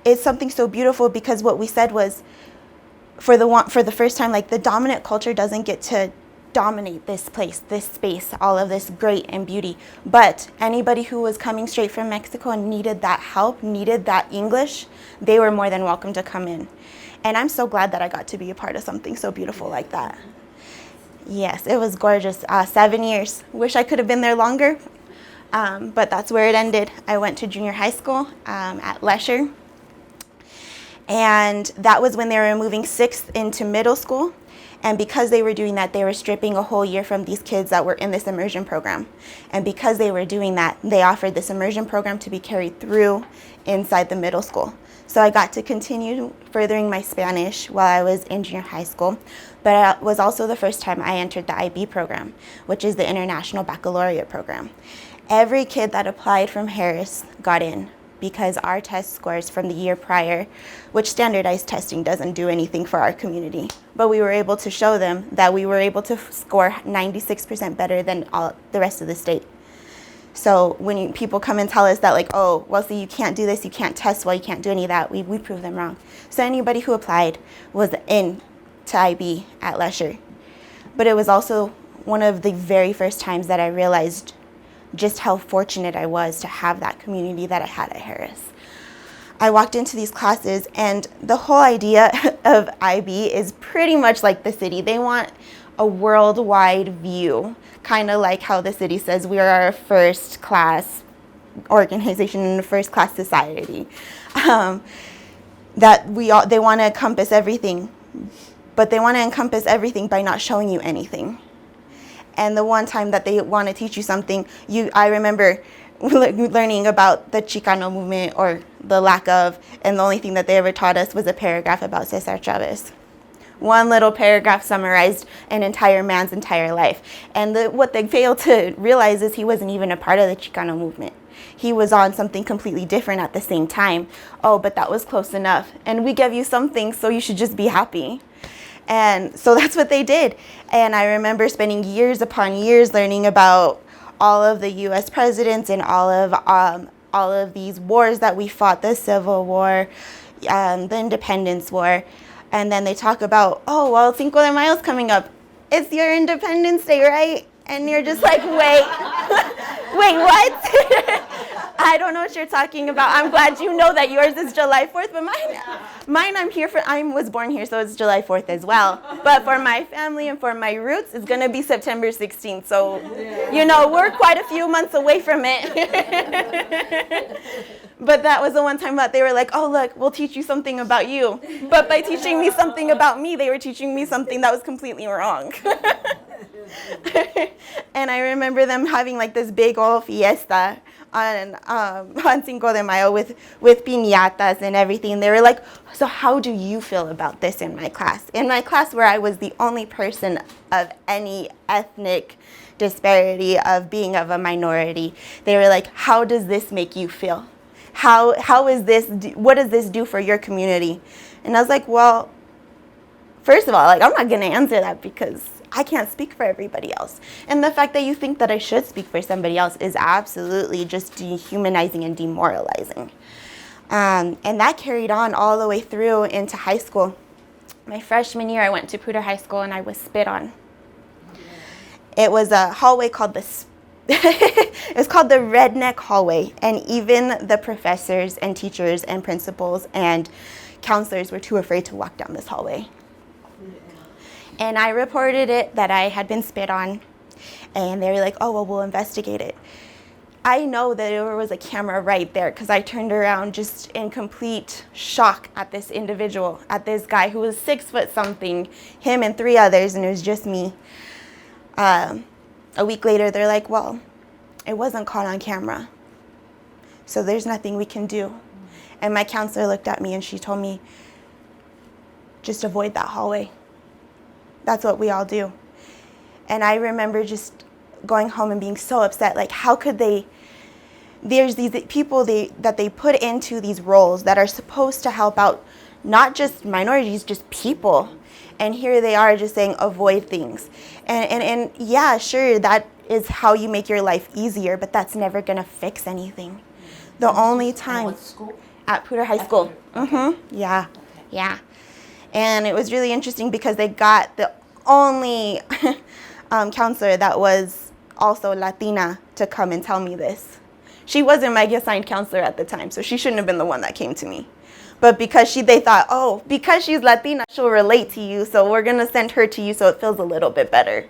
it's something so beautiful because what we said was, for the first time, like the dominant culture doesn't get to dominate this place, this space, all of this great and beauty. But anybody who was coming straight from Mexico and needed that help, needed that English, they were more than welcome to come in. And I'm so glad that I got to be a part of something so beautiful like that. Yes, it was gorgeous. 7 years. Wish I could have been there longer, but that's where it ended. I went to junior high school at Lesher. And that was when they were moving 6th into middle school. And because they were doing that, they were stripping a whole year from these kids that were in this immersion program. And because they were doing that, they offered this immersion program to be carried through inside the middle school. So I got to continue furthering my Spanish while I was in junior high school. But it was also the first time I entered the IB program, which is the International Baccalaureate program. Every kid that applied from Harris got in because our test scores from the year prior, which standardized testing doesn't do anything for our community, but we were able to show them that we were able to score 96% better than all the rest of the state. So when people come and tell us that, like, oh, well, see, you can't do this, you can't test well, you can't do any of that, we prove them wrong. So anybody who applied was in to IB at Lesher. But it was also one of the very first times that I realized just how fortunate I was to have that community that I had at Harris. I walked into these classes, and the whole idea of IB is pretty much like the city. They want a worldwide view, kind of like how the city says we are a first-class organization and a first-class society. They want to encompass everything, but they want to encompass everything by not showing you anything. And the one time that they want to teach you something, I remember learning about the Chicano movement, or the lack of, and the only thing that they ever taught us was a paragraph about Cesar Chavez. One little paragraph summarized an entire man's entire life. And what they failed to realize is he wasn't even a part of the Chicano movement. He was on something completely different at the same time. Oh, but that was close enough. And we gave you something, so you should just be happy. And so that's what they did. And I remember spending years upon years learning about all of the U.S. presidents and all of these wars that we fought, the Civil War, the Independence War. And then they talk about, oh, well, Cinco de Mayo's coming up. It's your Independence Day, right? And you're just like, wait, wait, what? I don't know what you're talking about. I'm glad you know that yours is July 4th, but mine I was born here, so it's July 4th as well. But for my family and for my roots, it's going to be September 16th. So, we're quite a few months away from it. But that was the one time that they were like, oh, look, we'll teach you something about you. But by teaching me something about me, they were teaching me something that was completely wrong. And I remember them having like this big old fiesta on Cinco de Mayo with piñatas and everything. They were like, so how do you feel about this in my class? In my class where I was the only person of any ethnic disparity, of being of a minority, they were like, how does this make you feel? How is this, what does this do for your community? And I was like, well, first of all, like, I'm not going to answer that because I can't speak for everybody else. And the fact that you think that I should speak for somebody else is absolutely just dehumanizing and demoralizing. And that carried on all the way through into high school. My freshman year, I went to Poudre High School and I was spit on. It was a hallway called it's called the Redneck Hallway. And even the professors and teachers and principals and counselors were too afraid to walk down this hallway. And I reported it that I had been spit on, and they were like, oh, well, we'll investigate it. I know that there was a camera right there because I turned around just in complete shock at this individual, at this guy who was 6 foot something, him and 3 others, and it was just me. A week later, they're like, well, it wasn't caught on camera. So there's nothing we can do. And my counselor looked at me and she told me, just avoid that hallway. That's what we all do. And I remember just going home and being so upset, like how could there's these people that they put into these roles that are supposed to help out not just minorities, just people. And here they are just saying avoid things. And yeah, sure, that is how you make your life easier, but that's never gonna fix anything. The only time What school? at Poudre High School. Yeah, yeah. And it was really interesting because they got the only counselor that was also Latina to come and tell me this. She wasn't my assigned counselor at the time, so she shouldn't have been the one that came to me. But because they thought, oh, because she's Latina, she'll relate to you, so we're gonna send her to you so it feels a little bit better.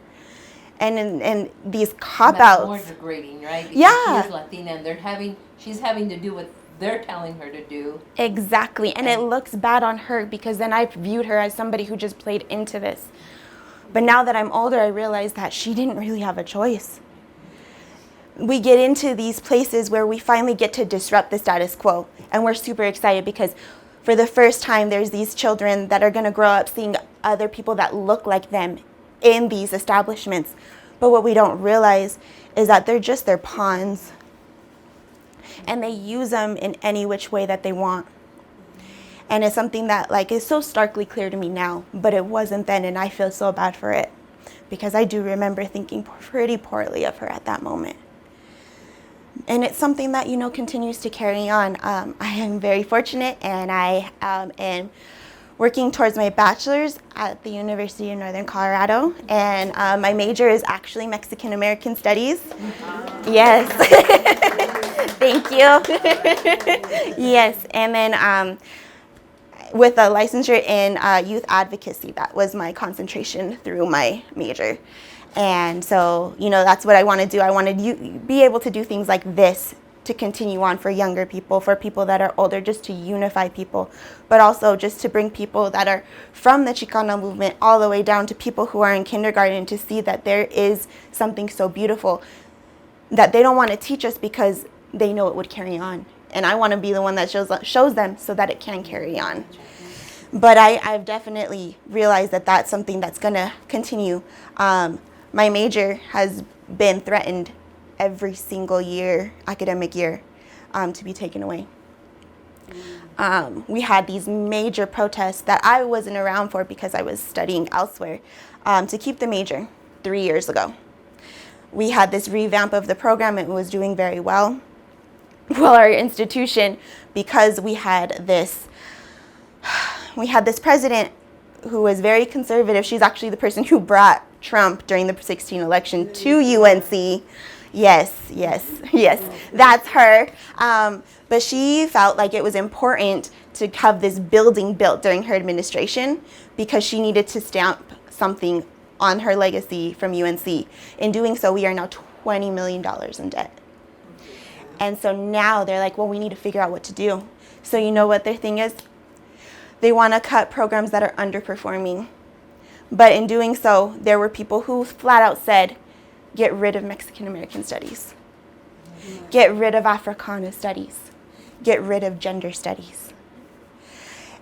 And these cop-outs. More degrading, right? Because Yeah. she is Latina and she's having to do what they're telling her to do. Exactly, and it looks bad on her because then I viewed her as somebody who just played into this. But now that I'm older, I realize that she didn't really have a choice. We get into these places where we finally get to disrupt the status quo, and we're super excited because for the first time, there's these children that are gonna grow up seeing other people that look like them in these establishments. But what we don't realize is that they're just their pawns, and they use them in any which way that they want. And it's something that is so starkly clear to me now, but it wasn't then, and I feel so bad for it because I do remember thinking pretty poorly of her at that moment. And it's something that, continues to carry on. I am very fortunate, and I am working towards my bachelor's at the University of Northern Colorado, and my major is actually Mexican American Studies. Yes. Thank you. Yes, and then with a licensure in youth advocacy, that was my concentration through my major. And so, that's what I want to do. I want to be able to do things like this to continue on for younger people, for people that are older, just to unify people, but also just to bring people that are from the Chicana movement all the way down to people who are in kindergarten to see that there is something so beautiful that they don't want to teach us because they know it would carry on. And I want to be the one that shows them so that it can carry on. But I've definitely realized that that's something that's going to continue. My major has been threatened every single academic year, to be taken away. We had these major protests that I wasn't around for because I was studying elsewhere, to keep the major 3 years ago. We had this revamp of the program, and it was doing very well. Well, our institution, because we had this president who was very conservative. She's actually the person who brought Trump during the 2016 election to UNC. Yes, that's her. But she felt like it was important to have this building built during her administration because she needed to stamp something on her legacy from UNC. In doing so, we are now $20 million in debt. And so now they're like, well, we need to figure out what to do. So you know what their thing is? They want to cut programs that are underperforming. But in doing so, there were people who flat out said, get rid of Mexican American studies. Get rid of Africana studies. Get rid of gender studies.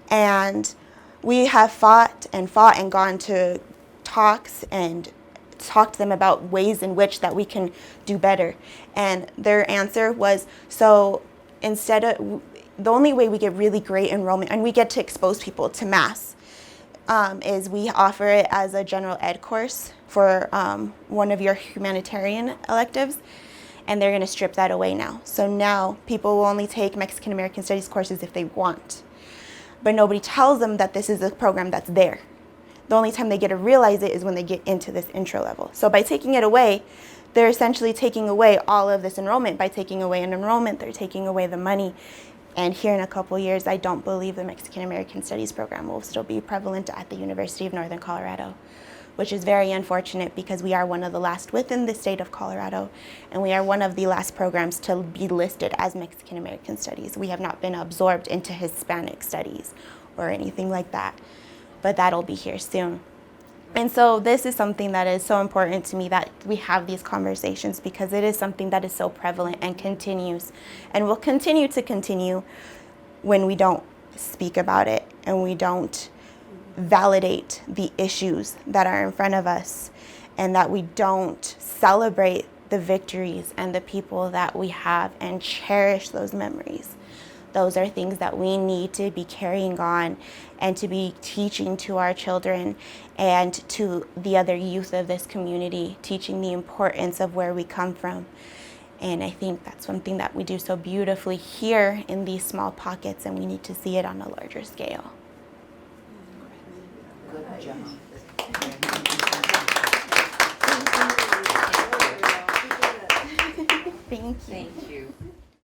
And we have fought and gone to talks and talked to them about ways in which that we can do better. And their answer was, so instead of, the only way we get really great enrollment, and we get to expose people to mass, is we offer it as a general ed course for one of your humanitarian electives, and they're going to strip that away now. So now people will only take Mexican American Studies courses if they want. But nobody tells them that this is a program that's there. The only time they get to realize it is when they get into this intro level. So by taking it away, they're essentially taking away all of this enrollment. By taking away an enrollment, they're taking away the money. And here in a couple years, I don't believe the Mexican American Studies program will still be prevalent at the University of Northern Colorado, which is very unfortunate because we are one of the last within the state of Colorado, and we are one of the last programs to be listed as Mexican American Studies. We have not been absorbed into Hispanic Studies or anything like that, but that'll be here soon. And so this is something that is so important to me, that we have these conversations, because it is something that is so prevalent and continues and will continue to continue when we don't speak about it and we don't validate the issues that are in front of us, and that we don't celebrate the victories and the people that we have and cherish those memories. Those are things that we need to be carrying on and to be teaching to our children and to the other youth of this community, teaching the importance of where we come from. And I think that's something that we do so beautifully here in these small pockets, and we need to see it on a larger scale. Good job. Thank you. Thank you.